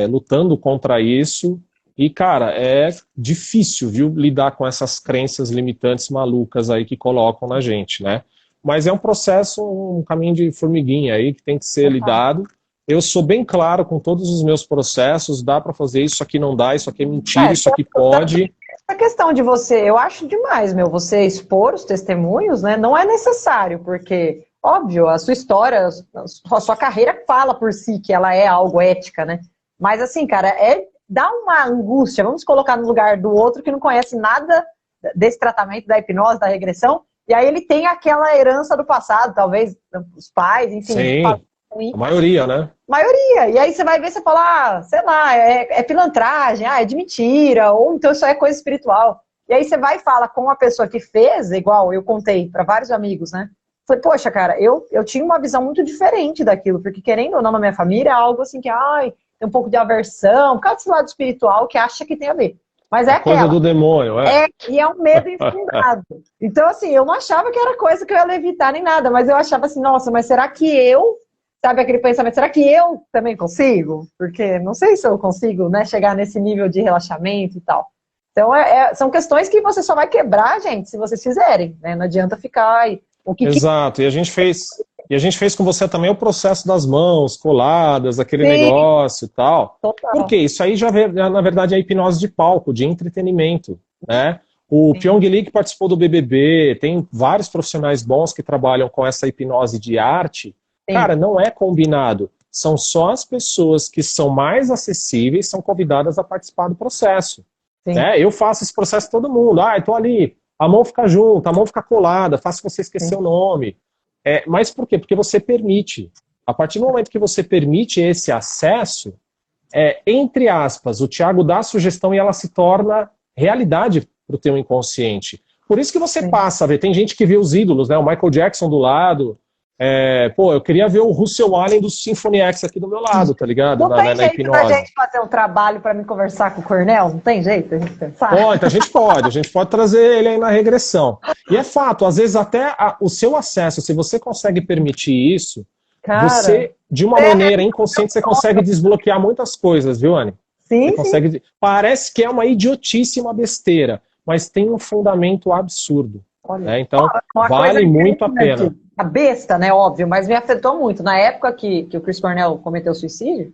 lutando contra isso. E, cara, é difícil, viu, lidar com essas crenças limitantes malucas aí que colocam na gente, né? Mas é um processo, um caminho de formiguinha aí que tem que ser lidado. Eu sou bem claro com todos os meus processos, dá para fazer isso aqui, não dá, isso aqui é mentira, isso aqui pode. A questão de você, eu acho demais, meu, você expor os testemunhos, né? Não é necessário, porque, óbvio, a sua história, a sua carreira fala por si que ela é algo ética, né? Mas assim, cara, dá uma angústia. Vamos colocar no lugar do outro que não conhece nada desse tratamento da hipnose, da regressão, e aí ele tem aquela herança do passado, talvez os pais, enfim. Sim, a maioria, né? Maioria. E aí você vai ver, você fala, sei lá, é pilantragem, é de mentira, ou então isso é coisa espiritual. E aí você vai e fala com a pessoa que fez, igual eu contei para vários amigos, né? Falei, poxa, cara, eu tinha uma visão muito diferente daquilo, porque querendo ou não, na minha família, é algo assim que, tem um pouco de aversão, por causa desse lado espiritual que acha que tem a ver. Mas é coisa do demônio, e é um medo infundado. Então, assim, eu não achava que era coisa que eu ia levitar nem nada, mas eu achava assim, nossa, mas será que sabe aquele pensamento, será que eu também consigo? Porque não sei se eu consigo, né, chegar nesse nível de relaxamento e tal. Então, são questões que você só vai quebrar, gente, se vocês fizerem, né? Não adianta ficar... Exato, e a gente fez com você também o processo das mãos coladas, aquele negócio e tal. Total. Porque isso aí na verdade, é hipnose de palco, de entretenimento, né? O Pyong Lee, que participou do BBB, tem vários profissionais bons que trabalham com essa hipnose de arte. Cara, não é combinado. São só as pessoas que são mais acessíveis são convidadas a participar do processo. Né? Eu faço esse processo todo mundo. Eu tô ali, a mão fica junto, a mão fica colada, faço você esquecer o nome. Mas por quê? Porque você permite. A partir do momento que você permite esse acesso, entre aspas, o Thiago dá a sugestão e ela se torna realidade para o teu inconsciente. Por isso que você passa a ver, tem gente que vê os ídolos, né? O Michael Jackson do lado... eu queria ver o Russell Allen do Symphony X aqui do meu lado, tá ligado? Não tem jeito hipnose. da gente fazer um trabalho para me conversar com o Cornel? Não tem jeito a gente pensar? Então a gente pode trazer ele aí na regressão. E é fato, às vezes até o seu acesso, se você consegue permitir isso, cara, você, de uma maneira inconsciente, você consegue desbloquear muitas coisas, viu, Anny? Sim, Parece que é uma idiotice, uma besteira, mas tem um fundamento absurdo. Então, vale muito a pena. A besta, né, óbvio, mas me afetou muito. Na época que o Chris Cornell cometeu suicídio,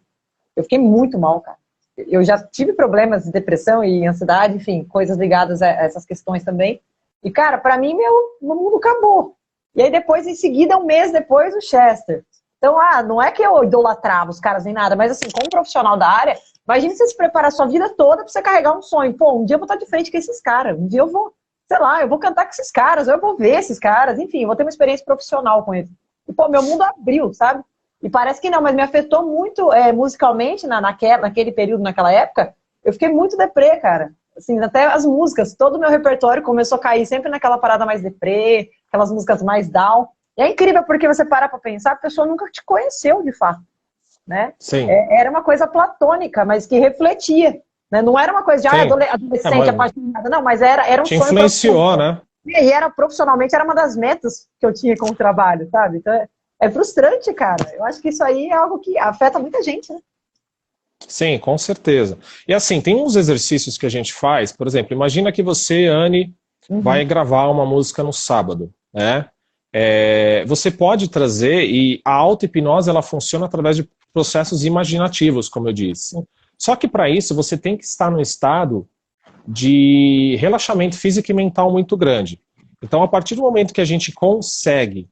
eu fiquei muito mal, cara. Eu já tive problemas de depressão e ansiedade, enfim, coisas ligadas a essas questões também. E, cara, pra mim, meu mundo acabou. E aí depois, em seguida, um mês depois, o Chester. Então, não é que eu idolatrava os caras nem nada, mas assim, como profissional da área, imagine você se preparar a sua vida toda pra você carregar um sonho. Pô, um dia eu vou estar de frente com esses caras, um dia eu vou... sei lá, eu vou cantar com esses caras, ou eu vou ver esses caras, enfim, eu vou ter uma experiência profissional com eles. E, pô, meu mundo abriu, sabe? E parece que não, mas me afetou muito musicalmente naquele período, naquela época. Eu fiquei muito deprê, cara. Assim, até as músicas, todo o meu repertório começou a cair sempre naquela parada mais deprê, aquelas músicas mais down. E é incrível porque você para pra pensar, a pessoa nunca te conheceu, de fato. Né? Sim. Era uma coisa platônica, mas que refletia. Né? Não era uma coisa de adolescente apaixonada, não, mas era um te sonho. Te influenciou, né? E profissionalmente era uma das metas que eu tinha com o trabalho, sabe? Então é frustrante, cara. Eu acho que isso aí é algo que afeta muita gente, né? Sim, com certeza. E assim, tem uns exercícios que a gente faz, por exemplo, imagina que você, Anny, vai gravar uma música no sábado, né? Você pode trazer, e a auto-hipnose ela funciona através de processos imaginativos, como eu disse. Só que para isso você tem que estar num estado de relaxamento físico e mental muito grande. Então, a partir do momento que a gente consegue,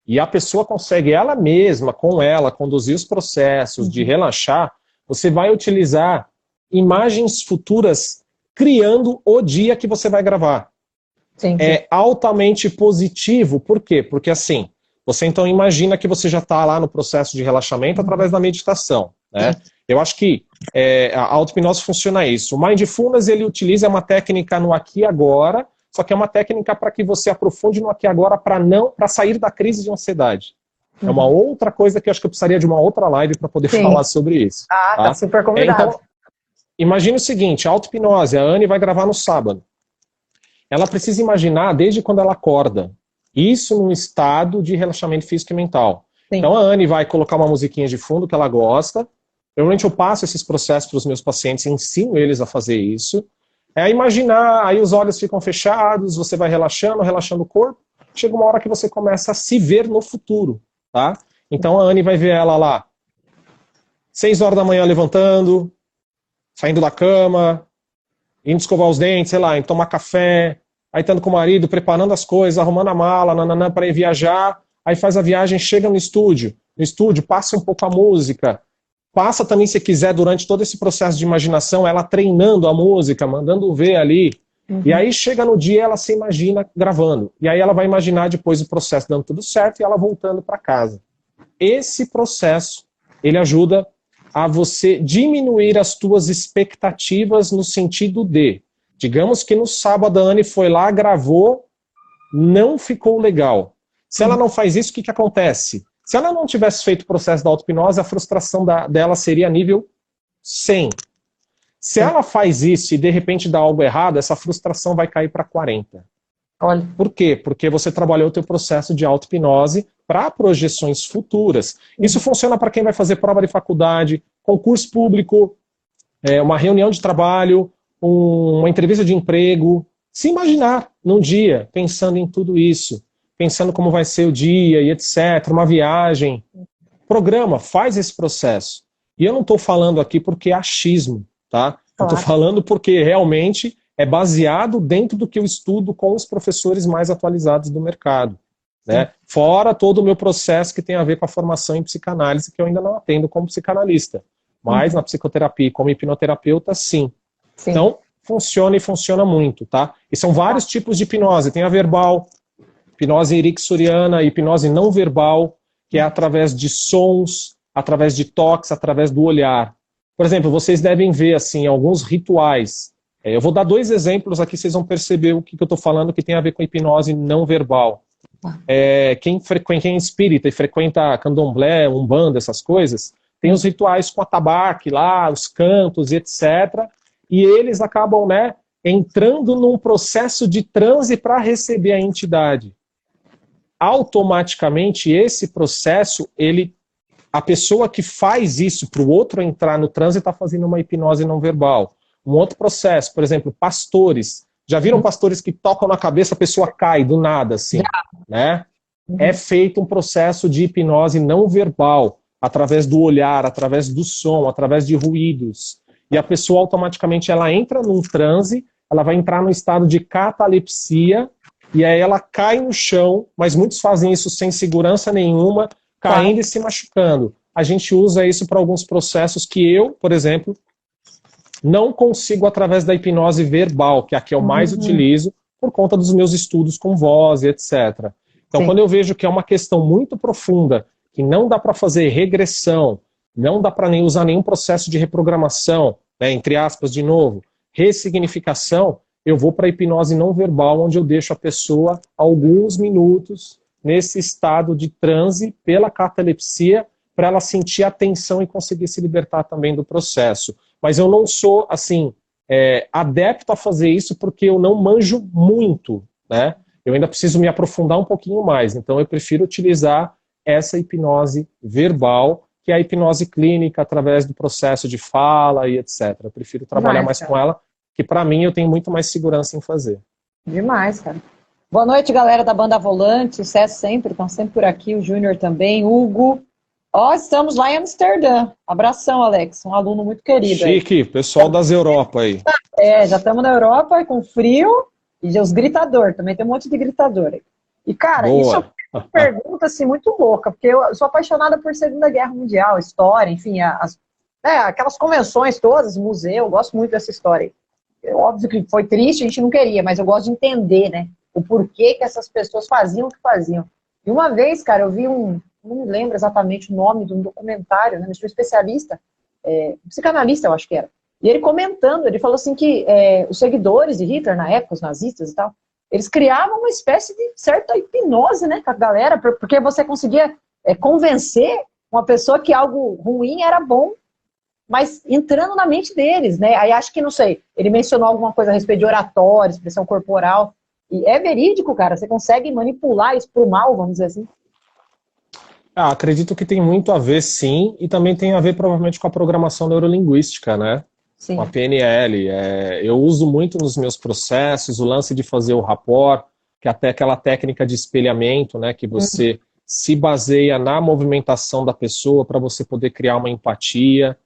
e a pessoa consegue ela mesma, com ela, conduzir os processos de relaxar, você vai utilizar imagens futuras criando o dia que você vai gravar. Sim. É altamente positivo, por quê? Porque assim, você então imagina que você já está lá no processo de relaxamento através da meditação, né? Eu acho que a auto-hipnose funciona isso. O Mindfulness, ele utiliza uma técnica no aqui e agora, só que é uma técnica para que você aprofunde no aqui e agora para sair da crise de ansiedade. É uma outra coisa que eu acho que eu precisaria de uma outra live para poder falar sobre isso. Tá super convidado. Então, imagine o seguinte, a auto-hipnose, a Anny vai gravar no sábado. Ela precisa imaginar desde quando ela acorda. Isso num estado de relaxamento físico e mental. Sim. Então a Anny vai colocar uma musiquinha de fundo que ela gosta. Normalmente eu passo esses processos para os meus pacientes, ensino eles a fazer isso. Imaginar, aí os olhos ficam fechados, você vai relaxando, relaxando o corpo. Chega uma hora que você começa a se ver no futuro, tá? Então a Anny vai ver ela lá, 6 horas da manhã levantando, saindo da cama, indo escovar os dentes, sei lá, indo tomar café, aí estando com o marido, preparando as coisas, arrumando a mala, nananã, para ir viajar, aí faz a viagem, chega no estúdio, passa um pouco a música, passa também, se quiser, durante todo esse processo de imaginação, ela treinando a música, mandando ver ali, e aí chega no dia, ela se imagina gravando, e aí ela vai imaginar depois o processo dando tudo certo e ela voltando para casa. Esse processo, ele ajuda a você diminuir as tuas expectativas no sentido de, digamos que no sábado a Anne foi lá, gravou, não ficou legal. Se ela não faz isso, o que, que acontece? Se ela não tivesse feito o processo da auto-hipnose, a frustração dela seria nível 100. Se ela faz isso e de repente dá algo errado, essa frustração vai cair para 40. Olha. Por quê? Porque você trabalhou o teu processo de auto-hipnose para projeções futuras. Isso funciona para quem vai fazer prova de faculdade, concurso público, uma reunião de trabalho, uma entrevista de emprego. Se imaginar num dia, pensando em tudo isso, pensando como vai ser o dia e etc., uma viagem. Programa, faz esse processo. E eu não estou falando aqui porque é achismo, tá? Eu estou falando porque realmente é baseado dentro do que eu estudo com os professores mais atualizados do mercado. Né? Fora todo o meu processo que tem a ver com a formação em psicanálise, que eu ainda não atendo como psicanalista. Mas na psicoterapia, como hipnoterapeuta, sim. Então, funciona e funciona muito, tá? E são vários tipos de hipnose. Tem a verbal, hipnose ericksoniana, hipnose não verbal, que é através de sons, através de toques, através do olhar. Por exemplo, vocês devem ver, assim, alguns rituais. Eu vou dar 2 exemplos aqui, vocês vão perceber o que eu estou falando que tem a ver com hipnose não verbal. Quem é espírita e frequenta candomblé, umbanda, essas coisas, tem os rituais com atabaque lá, os cantos, etc. E eles acabam, né, entrando num processo de transe para receber a entidade. Automaticamente, esse processo, a pessoa que faz isso para o outro entrar no transe está fazendo uma hipnose não verbal. Um outro processo, por exemplo, pastores. Já viram pastores que tocam na cabeça, a pessoa cai do nada, assim, né? É feito um processo de hipnose não verbal, através do olhar, através do som, através de ruídos. E a pessoa automaticamente ela entra num transe, ela vai entrar num estado de catalepsia, e aí ela cai no chão, mas muitos fazem isso sem segurança nenhuma, caindo e se machucando. A gente usa isso para alguns processos que eu, por exemplo, não consigo através da hipnose verbal, que é a que eu mais utilizo, por conta dos meus estudos com voz e etc. Então, quando eu vejo que é uma questão muito profunda, que não dá para fazer regressão, não dá para nem usar nenhum processo de reprogramação, né, entre aspas, de novo, ressignificação, eu vou para a hipnose não verbal, onde eu deixo a pessoa alguns minutos nesse estado de transe pela catalepsia, para ela sentir a tensão e conseguir se libertar também do processo. Mas eu não sou, assim, adepto a fazer isso porque eu não manjo muito, né? Eu ainda preciso me aprofundar um pouquinho mais. Então eu prefiro utilizar essa hipnose verbal, que é a hipnose clínica, através do processo de fala e etc. Eu prefiro trabalhar mais com ela, que para mim eu tenho muito mais segurança em fazer. Demais, cara. Boa noite, galera da Banda Volante. Sucesso sempre, estão sempre por aqui. O Júnior também, Hugo. Ó, estamos lá em Amsterdã. Abração, Alex, um aluno muito querido. Chique, pessoal das Europa aí. Já estamos na Europa com frio e os gritadores, também tem um monte de gritador aí. E, cara, Boa. Isso é uma pergunta, assim, muito louca, porque eu sou apaixonada por Segunda Guerra Mundial, história, enfim, aquelas convenções todas, museu, eu gosto muito dessa história. É óbvio que foi triste, a gente não queria, mas eu gosto de entender, né, o porquê que essas pessoas faziam o que faziam. E uma vez, cara, eu vi não me lembro exatamente o nome de um documentário, né, mas foi um especialista, um psicanalista, eu acho que era, e ele comentando, ele falou assim que os seguidores de Hitler, na época, os nazistas e tal, eles criavam uma espécie de certa hipnose, né, com a galera, porque você conseguia convencer uma pessoa que algo ruim era bom, mas entrando na mente deles, né, aí acho que, não sei, ele mencionou alguma coisa a respeito de oratória, expressão corporal, e é verídico, cara, você consegue manipular isso pro mal, vamos dizer assim. Acredito que tem muito a ver, sim, e também tem a ver provavelmente com a programação neurolinguística, né? Sim. Com a PNL. Eu uso muito nos meus processos o lance de fazer o rapport, que é até aquela técnica de espelhamento, né? Que você se baseia na movimentação da pessoa para você poder criar uma empatia.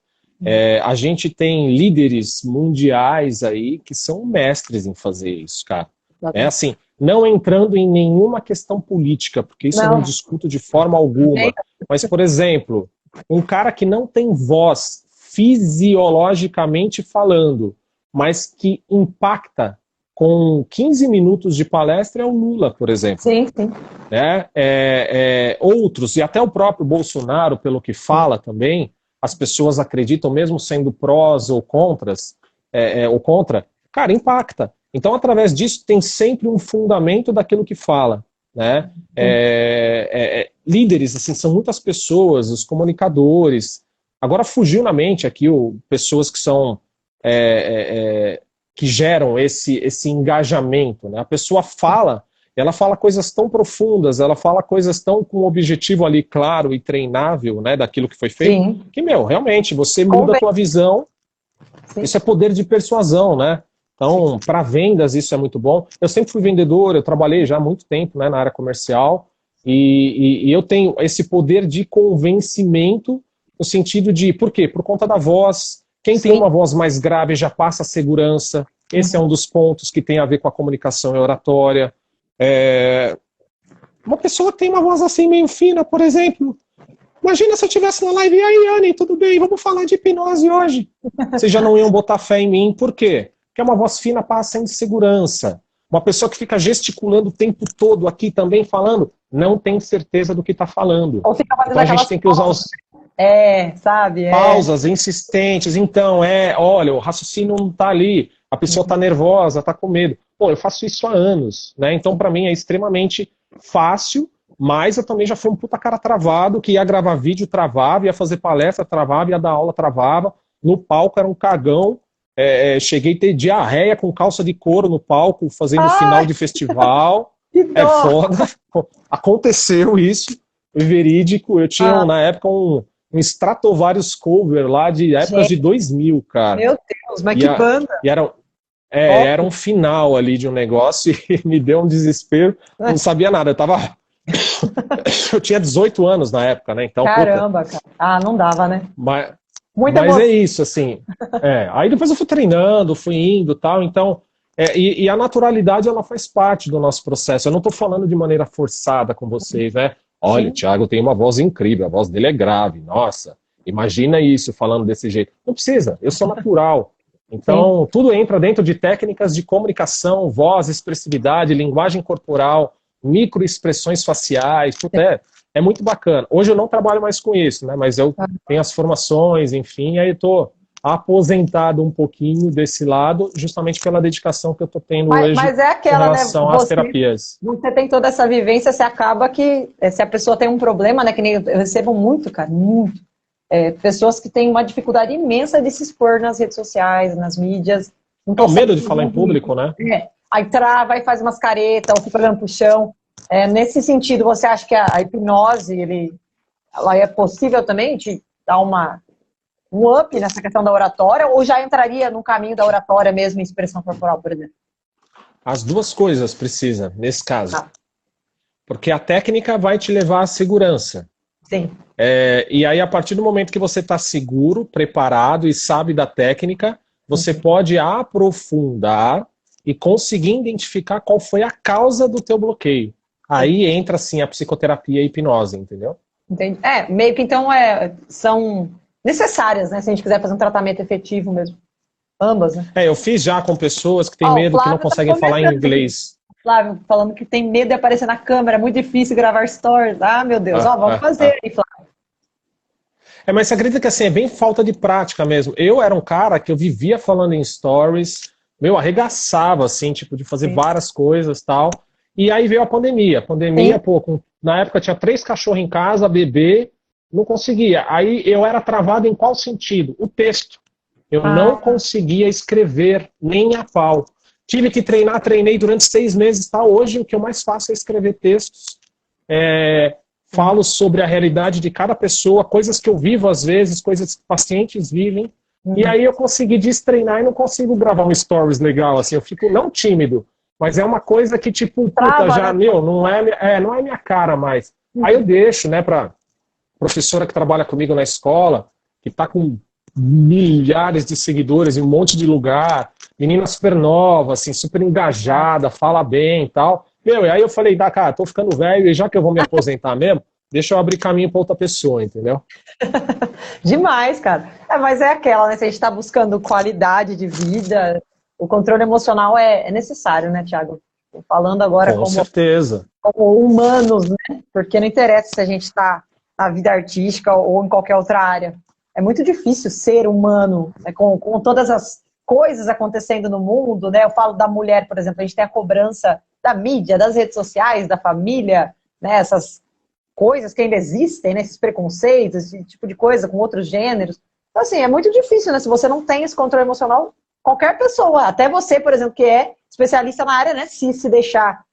A gente tem líderes mundiais aí que são mestres em fazer isso, cara. É assim, não entrando em nenhuma questão política, porque isso eu não discuto de forma alguma. Mas, por exemplo, um cara que não tem voz fisiologicamente falando, mas que impacta com 15 minutos de palestra é o Lula, por exemplo. Sim, sim. Outros, e até o próprio Bolsonaro, pelo que fala também, as pessoas acreditam, mesmo sendo prós ou contras, ou contra, cara, impacta. Então, através disso, tem sempre um fundamento daquilo que fala, né? Líderes, assim, são muitas pessoas, os comunicadores. Agora fugiu na mente aqui pessoas que são que geram esse engajamento, né? A pessoa fala, ela fala coisas tão profundas, ela fala coisas tão com um objetivo ali claro e treinável, né, daquilo que foi feito, sim, que, realmente, você muda a tua visão. Sim. Isso é poder de persuasão, né? Então, para vendas, isso é muito bom. Eu sempre fui vendedor, eu trabalhei já há muito tempo, né, na área comercial, e eu tenho esse poder de convencimento no sentido de, por quê? Por conta da voz. Quem tem uma voz mais grave já passa a segurança. Esse é um dos pontos que tem a ver com a comunicação e oratória. Uma pessoa que tem uma voz assim meio fina, por exemplo. Imagina se eu estivesse na live, e aí, Anny, tudo bem? Vamos falar de hipnose hoje. Vocês já não iam botar fé em mim, por quê? Porque uma voz fina passa em segurança. Uma pessoa que fica gesticulando o tempo todo aqui também falando, não tem certeza do que está falando. Ou fica fazendo então a gente tem que usar os... sabe? Pausas insistentes. Então, olha, o raciocínio não está ali. A pessoa está nervosa, está com medo. Pô, eu faço isso há anos, né? Então, para mim, é extremamente fácil, mas eu também já fui um puta cara travado, que ia gravar vídeo, travava, ia fazer palestra, travava, ia dar aula, travava. No palco era um cagão. Cheguei a ter diarreia com calça de couro no palco, fazendo final de festival. É foda. Aconteceu isso, verídico. Eu tinha, na época, um Stratovarius cover lá de épocas de 2000, cara. Meu Deus, mas que banda! E era um final ali de um negócio e me deu um desespero. Não sabia nada, eu tinha 18 anos na época, né? Então, caramba, cara. Não dava, né? Mas é isso, assim. Aí depois eu fui treinando, fui indo e tal, então... E a naturalidade, ela faz parte do nosso processo. Eu não estou falando de maneira forçada com vocês, né? Olha, o Thiago tem uma voz incrível, a voz dele é grave, nossa, imagina isso falando desse jeito. Não precisa, eu sou natural. Então, tudo entra dentro de técnicas de comunicação, voz, expressividade, linguagem corporal, microexpressões faciais, tudo é muito bacana. Hoje eu não trabalho mais com isso, né? Mas eu tenho as formações, enfim, aí eu estou aposentado um pouquinho desse lado, justamente pela dedicação que eu estou tendo hoje em relação às terapias. Você tem toda essa vivência, você acaba que, se a pessoa tem um problema, né, que nem eu recebo muito, cara, muito, pessoas que têm uma dificuldade imensa de se expor nas redes sociais, nas mídias. Não medo de falar em público, né? Aí trava, aí faz umas caretas, ou fica olhando pro chão. Nesse sentido, você acha que a hipnose, ela é possível também de dar um up nessa questão da oratória, ou já entraria no caminho da oratória mesmo em expressão corporal, por exemplo? As duas coisas precisa, nesse caso. Porque a técnica vai te levar à segurança. Sim. E aí, a partir do momento que você está seguro, preparado e sabe da técnica, você pode aprofundar e conseguir identificar qual foi a causa do teu bloqueio. Aí entra, assim, a psicoterapia e a hipnose, entendeu? Entendi. Meio que então são necessárias, né? Se a gente quiser fazer um tratamento efetivo mesmo. Ambas, né? Eu fiz já com pessoas que têm medo, que não conseguem falar em inglês. Flávio, falando que tem medo de aparecer na câmera, é muito difícil gravar stories. Meu Deus, vamos fazer aí, Flávio. Mas você acredita que assim, é bem falta de prática mesmo. Eu era um cara que eu vivia falando em stories, arregaçava, assim, tipo, de fazer várias coisas e tal. E aí veio a pandemia. Na época tinha 3 cachorros em casa, bebê, não conseguia. Aí eu era travado em qual sentido? O texto. Eu não conseguia escrever nem a pau. Tive que treinei durante 6 meses. Hoje o que eu mais faço é escrever textos. Falo sobre a realidade de cada pessoa, coisas que eu vivo às vezes, coisas que pacientes vivem. E aí eu consegui destreinar e não consigo gravar um stories legal. Assim, eu fico não tímido, mas é uma coisa que tipo, não é minha cara mais. Aí eu deixo, né, pra professora que trabalha comigo na escola, que tá com milhares de seguidores em um monte de lugar, menina super nova, assim, super engajada, fala bem e tal. Meu, e aí eu falei, cara, tô ficando velho e já que eu vou me aposentar mesmo, deixa eu abrir caminho para outra pessoa, entendeu? Demais, cara. Mas é aquela, né? Se a gente está buscando qualidade de vida, o controle emocional é necessário, né, Thiago? Tô falando agora Com certeza. Como humanos, né? Porque não interessa se a gente está na vida artística ou em qualquer outra área. É muito difícil ser humano, né? Com todas as coisas acontecendo no mundo, né? Eu falo da mulher, por exemplo, a gente tem a cobrança da mídia, das redes sociais, da família, né? Essas coisas que ainda existem, né? Esses preconceitos, esse tipo de coisa com outros gêneros. Então, assim, é muito difícil, né? Se você não tem esse controle emocional, qualquer pessoa, até você, por exemplo, que é especialista na área, né? Se deixar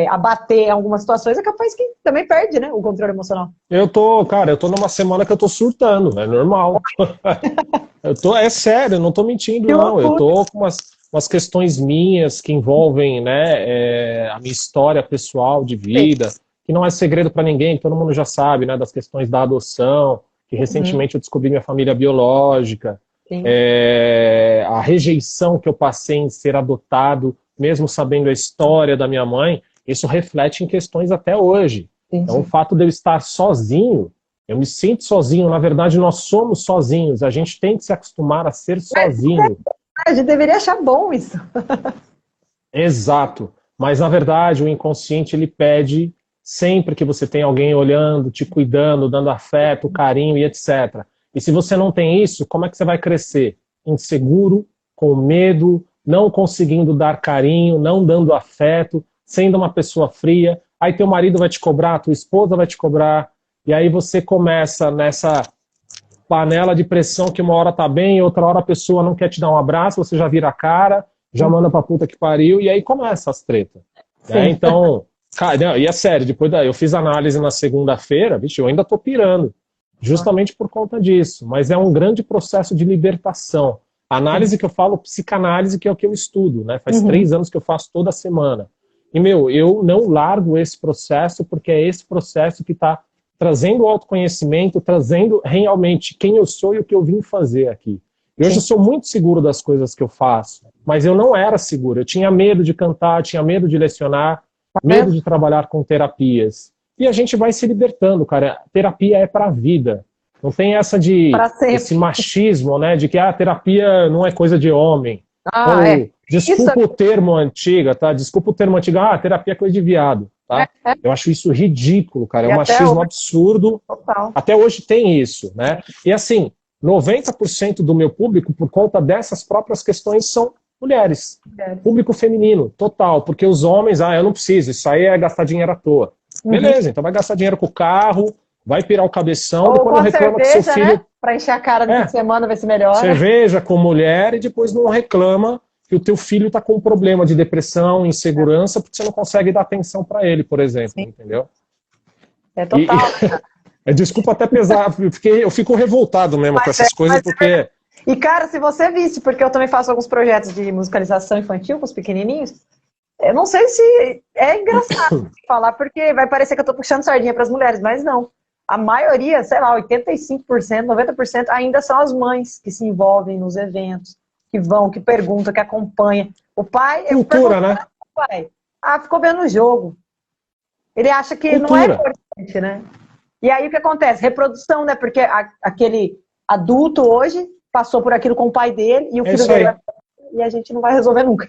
abater em algumas situações, é capaz que também perde, né? O controle emocional. Cara, eu tô numa semana que eu tô surtando, é normal. É sério, eu não tô mentindo, não. Eu tô com umas questões minhas que envolvem, né, a minha história pessoal de vida, que não é segredo para ninguém, todo mundo já sabe, né, das questões da adoção, que recentemente eu descobri minha família biológica, a rejeição que eu passei em ser adotado, mesmo sabendo a história da minha mãe, isso reflete em questões até hoje. Então, o fato de eu estar sozinho, eu me sinto sozinho, na verdade nós somos sozinhos, a gente tem que se acostumar a ser sozinho. A gente deveria achar bom isso. Exato, mas na verdade o inconsciente ele pede sempre que você tem alguém olhando, te cuidando, dando afeto, carinho e etc. E se você não tem isso, como é que você vai crescer? Inseguro, com medo, não conseguindo dar carinho, não dando afeto, sendo uma pessoa fria. Aí teu marido vai te cobrar, tua esposa vai te cobrar, e aí você começa nessa panela de pressão que uma hora tá bem, outra hora a pessoa não quer te dar um abraço, você já vira a cara, já manda pra puta que pariu, e aí começa as tretas. Né? Então, cara, e é sério, depois eu fiz análise na segunda-feira, bicho, eu ainda tô pirando, justamente por conta disso, mas é um grande processo de libertação. A análise que eu falo, psicanálise, que é o que eu estudo, né? Faz 3 anos que eu faço toda semana. E, eu não largo esse processo, porque é esse processo que está trazendo autoconhecimento, trazendo realmente quem eu sou e o que eu vim fazer aqui. E hoje eu sou muito seguro das coisas que eu faço, mas eu não era seguro. Eu tinha medo de cantar, tinha medo de lecionar, medo de trabalhar com terapias. E a gente vai se libertando, cara. Terapia é para a vida. Não tem essa de esse machismo, né? De que a terapia não é coisa de homem. Desculpa o termo antigo, tá? Desculpa o termo antigo. Terapia é coisa de viado, tá? Eu acho isso ridículo, cara. É um machismo absurdo. Total. Até hoje tem isso, né? E assim, 90% do meu público, por conta dessas próprias questões, são mulheres. Público feminino, total. Porque os homens, eu não preciso, isso aí é gastar dinheiro à toa. Beleza, então vai gastar dinheiro com o carro, vai pirar o cabeção, depois não reclama que seu filho... Né? Pra encher a cara no fim de semana, ver se melhora. Cerveja com mulher e depois não reclama que o teu filho tá com um problema de depressão, insegurança, porque você não consegue dar atenção para ele, por exemplo, entendeu? É total. Desculpa até pesar, porque eu fico revoltado mesmo com essas coisas, porque... E, cara, se você visse, porque eu também faço alguns projetos de musicalização infantil com os pequenininhos, eu não sei se é engraçado falar, porque vai parecer que eu tô puxando sardinha para as mulheres, mas não. A maioria, sei lá, 85%, 90% ainda são as mães que se envolvem nos eventos, que vão, que perguntam, que acompanham. O pai... Cultura, né? O pai, ficou vendo o jogo. Ele acha que não é importante, né? E aí o que acontece? Reprodução, né? Porque aquele adulto hoje passou por aquilo com o pai dele e o filho dele e a gente não vai resolver nunca.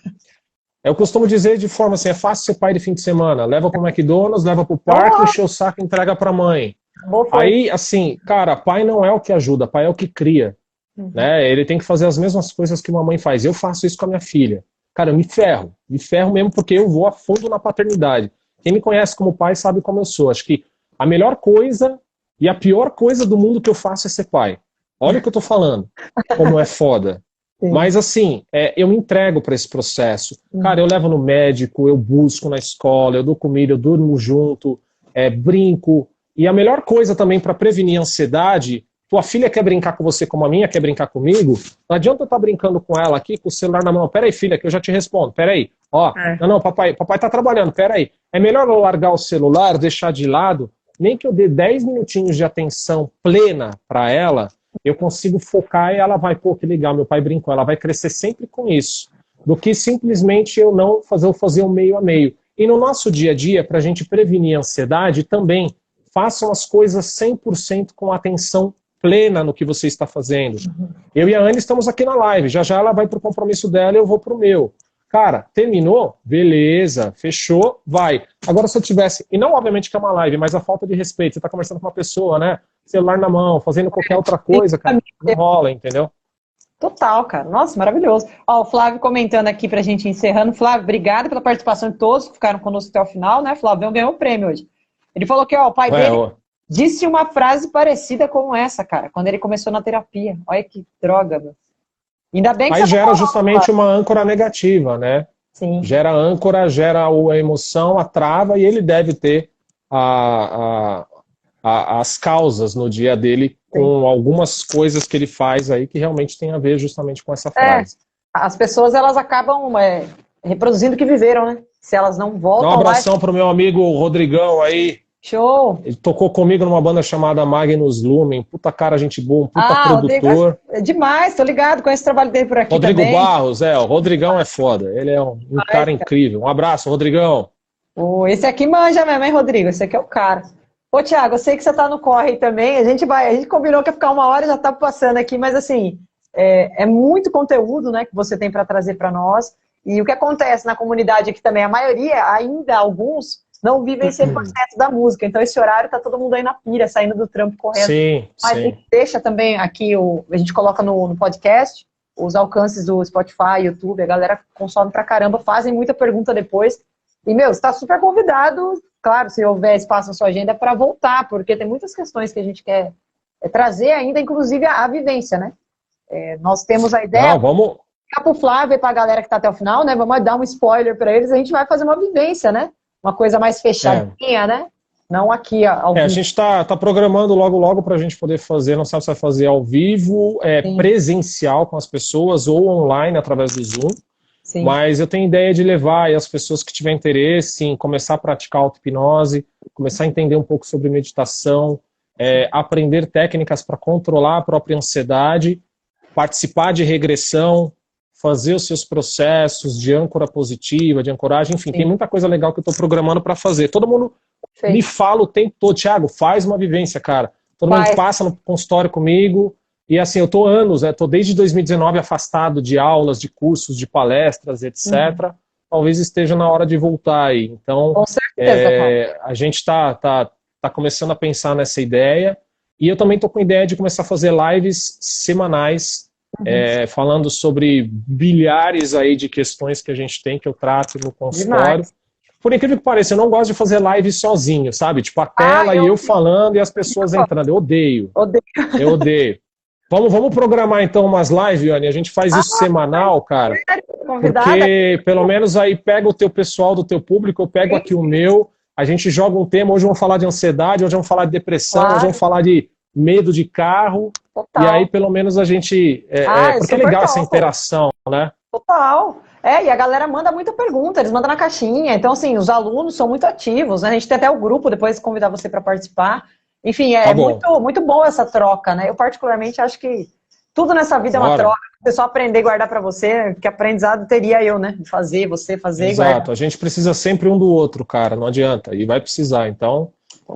Eu costumo dizer de forma assim, é fácil ser pai de fim de semana. Leva pro McDonald's, leva pro parque, enche o saco e entrega pra mãe. Aí, assim, cara, pai não é o que ajuda, pai é o que cria. Né? Ele tem que fazer as mesmas coisas que uma mãe faz. Eu faço isso com a minha filha. Cara, eu me ferro mesmo porque eu vou a fundo na paternidade. Quem me conhece como pai sabe como eu sou. Acho que a melhor coisa e a pior coisa do mundo que eu faço é ser pai. Olha o que eu tô falando, como é foda. Mas assim, eu me entrego para esse processo. Cara, eu levo no médico, eu busco na escola, eu dou comida, eu durmo junto, brinco. E a melhor coisa também para prevenir a ansiedade, tua filha quer brincar com você como a minha quer brincar comigo, não adianta eu estar brincando com ela aqui, com o celular na mão. Peraí, filha, que eu já te respondo. Peraí. Não, papai tá trabalhando, peraí. É melhor eu largar o celular, deixar de lado, nem que eu dê 10 minutinhos de atenção plena para ela, eu consigo focar e ela vai, pô, que legal, meu pai brincou, ela vai crescer sempre com isso, do que simplesmente eu não fazer um meio a meio. E no nosso dia a dia, para a gente prevenir a ansiedade, também façam as coisas 100% com atenção plena no que você está fazendo. Eu e a Anne estamos aqui na live, já já ela vai para o compromisso dela e eu vou para o meu. Cara, terminou? Beleza, fechou, vai. Agora se eu tivesse, e não obviamente que é uma live, mas a falta de respeito, você está conversando com uma pessoa, né? Celular na mão, fazendo qualquer outra coisa, cara, não rola, entendeu? Total, cara. Nossa, maravilhoso. Ó, o Flávio comentando aqui pra gente encerrando. Flávio, obrigado pela participação de todos que ficaram conosco até o final, né? Flávio ganhou o prêmio hoje. Ele falou que, ó, o pai dele disse uma frase parecida com essa, cara, quando ele começou na terapia. Olha que droga, meu. Ainda bem que aí gera justamente uma âncora negativa, né? Sim. Gera âncora, gera a emoção, a trava, e ele deve ter as causas no dia dele com algumas coisas que ele faz aí que realmente tem a ver justamente com essa frase. As pessoas, elas acabam reproduzindo o que viveram, né? Se elas não voltam. Dá um abração pro meu amigo Rodrigão aí. Show! Ele tocou comigo numa banda chamada Magnus Lumen. Puta cara, gente boa, um puta produtor. É demais, tô ligado, conheço o trabalho dele por aqui Rodrigo também. Barros, o Rodrigão é foda. Ele é um cara incrível. Um abraço, Rodrigão. Esse aqui manja mesmo, hein, Rodrigo? Esse aqui é o cara. Ô, Thiago, eu sei que você tá no corre aí também. A gente combinou que ia ficar 1 hora e já tá passando aqui, mas assim, é muito conteúdo, né, que você tem para trazer para nós. E o que acontece na comunidade aqui também, a maioria, ainda alguns, não vivem 100% da música. Então, esse horário tá todo mundo aí na pira, saindo do trampo, correndo. Sim, mas a gente deixa também aqui, a gente coloca no podcast os alcances do Spotify, YouTube, a galera consome pra caramba, fazem muita pergunta depois. E, meu, você tá super convidado, claro, se houver espaço na sua agenda, para voltar, porque tem muitas questões que a gente quer trazer ainda, inclusive a vivência, né? Nós temos a ideia... Não, vamos... Ficar pro Flávio e pra galera que tá até o final, né? Vamos dar um spoiler para eles, a gente vai fazer uma vivência, né? Uma coisa mais fechadinha, né? Não aqui ao vivo. A gente tá programando logo pra gente poder fazer, não sabe se vai fazer ao vivo, presencial com as pessoas ou online através do Zoom. Sim. Mas eu tenho ideia de levar aí as pessoas que tiverem interesse em começar a praticar auto-hipnose, começar a entender um pouco sobre meditação, aprender técnicas para controlar a própria ansiedade, participar de regressão, fazer os seus processos de âncora positiva, de ancoragem, enfim, tem muita coisa legal que eu estou programando para fazer. Todo mundo me fala o tempo todo, Thiago, faz uma vivência, cara. Todo mundo passa no consultório comigo, e assim, eu tô anos, tô desde 2019 afastado de aulas, de cursos, de palestras, etc. Talvez esteja na hora de voltar aí. Então, com certeza, a gente tá começando a pensar nessa ideia, e eu também tô com a ideia de começar a fazer lives semanais, falando sobre bilhares aí de questões que a gente tem, que eu trato no consultório. Demais. Por incrível que pareça, eu não gosto de fazer live sozinho, sabe? Tipo, a tela e eu falando e as pessoas entrando. Eu odeio. Eu odeio. Vamos programar então umas lives, Anny. A gente faz isso semanal, cara. Porque pelo menos aí pega o teu pessoal do teu público, eu pego aqui o meu, a gente joga um tema, hoje vamos falar de ansiedade, hoje vamos falar de depressão, hoje vamos falar de medo de carro. Total. E aí pelo menos a gente... porque é legal essa interação, né? Total. E a galera manda muita pergunta, eles mandam na caixinha. Então, assim, os alunos são muito ativos, né? A gente tem até o grupo, depois convidar você para participar. Enfim, muito, muito boa essa troca, né? Eu particularmente acho que tudo nessa vida é uma troca. Você só aprender e guardar para você, que aprendizado teria eu, né? De fazer, você fazer e guardar. Exato, a gente precisa sempre um do outro, cara, não adianta. E vai precisar, então,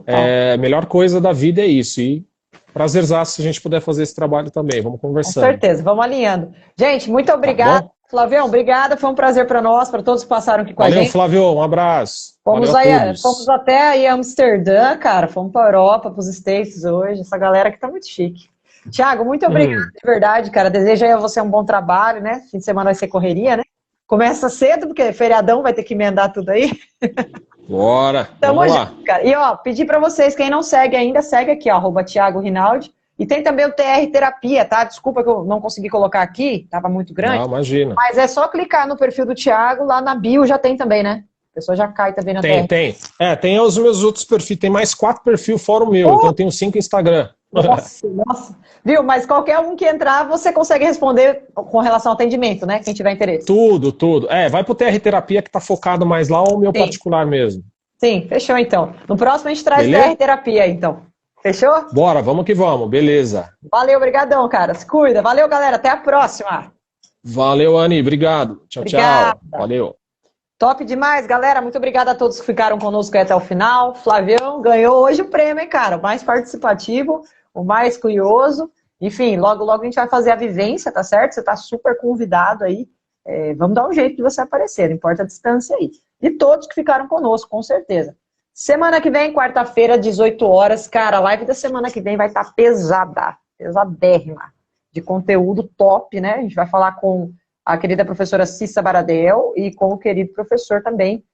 a melhor coisa da vida é isso. E prazerzaço se a gente puder fazer esse trabalho também. Vamos conversando. Com certeza, vamos alinhando. Gente, muito obrigada. Tá, Flavião, obrigada, foi um prazer para nós, para todos que passaram aqui com a gente. Valeu, Flávio, um abraço. Fomos até aí Amsterdã, cara, fomos para a Europa, para os States hoje, essa galera aqui tá muito chique. Thiago, muito obrigado, de verdade, cara, desejo aí a você um bom trabalho, né, fim de semana vai ser correria, né, começa cedo, porque feriadão vai ter que emendar tudo aí. Bora, vamos lá. Cara. E ó, pedir para vocês, quem não segue ainda, segue aqui, ó, @Thiago Rinaldi. E tem também o TR Terapia, tá? Desculpa que eu não consegui colocar aqui, tava muito grande. Não, imagina. Mas é só clicar no perfil do Thiago, lá na bio já tem também, né? A pessoa já cai também na TR. Tem. Tem os meus outros perfis, tem mais 4 perfis fora o meu, então eu tenho 5 Instagram. Nossa. Viu? Mas qualquer um que entrar, você consegue responder com relação ao atendimento, né? Quem tiver interesse. Tudo. Vai pro TR Terapia que tá focado mais lá, ou o meu particular mesmo. Sim, fechou então. No próximo a gente traz TR Terapia, então. Fechou? Bora, vamos que vamos, beleza. Valeu, obrigadão, cara. Se cuida. Valeu, galera. Até a próxima. Valeu, Anny, obrigado. Tchau, Obrigada. tchau. Valeu. Top demais, galera. Muito obrigada a todos que ficaram conosco aí até o final. Flavião ganhou hoje o prêmio, hein, cara? O mais participativo, o mais curioso. Enfim, logo, logo a gente vai fazer a vivência, tá certo? Você tá super convidado aí. Vamos dar um jeito de você aparecer, não importa a distância aí. E todos que ficaram conosco, com certeza. Semana que vem, quarta-feira, 18 horas. Cara, a live da semana que vem vai estar pesada, pesadérrima, de conteúdo top, né? A gente vai falar com a querida professora Cissa Baradel e com o querido professor também,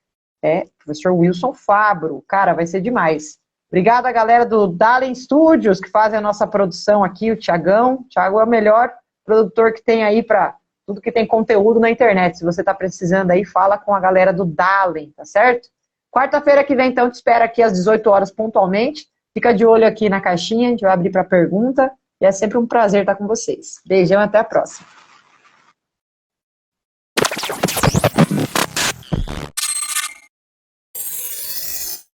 professor Wilson Fabro. Cara, vai ser demais. Obrigada, galera do Dalen Studios, que fazem a nossa produção aqui, o Thiagão. O Thiago é o melhor produtor que tem aí para tudo que tem conteúdo na internet. Se você está precisando aí, fala com a galera do Dalen, tá certo? Quarta-feira que vem, então, te espero aqui às 18 horas pontualmente. Fica de olho aqui na caixinha, a gente vai abrir para pergunta. E é sempre um prazer estar com vocês. Beijão, até a próxima.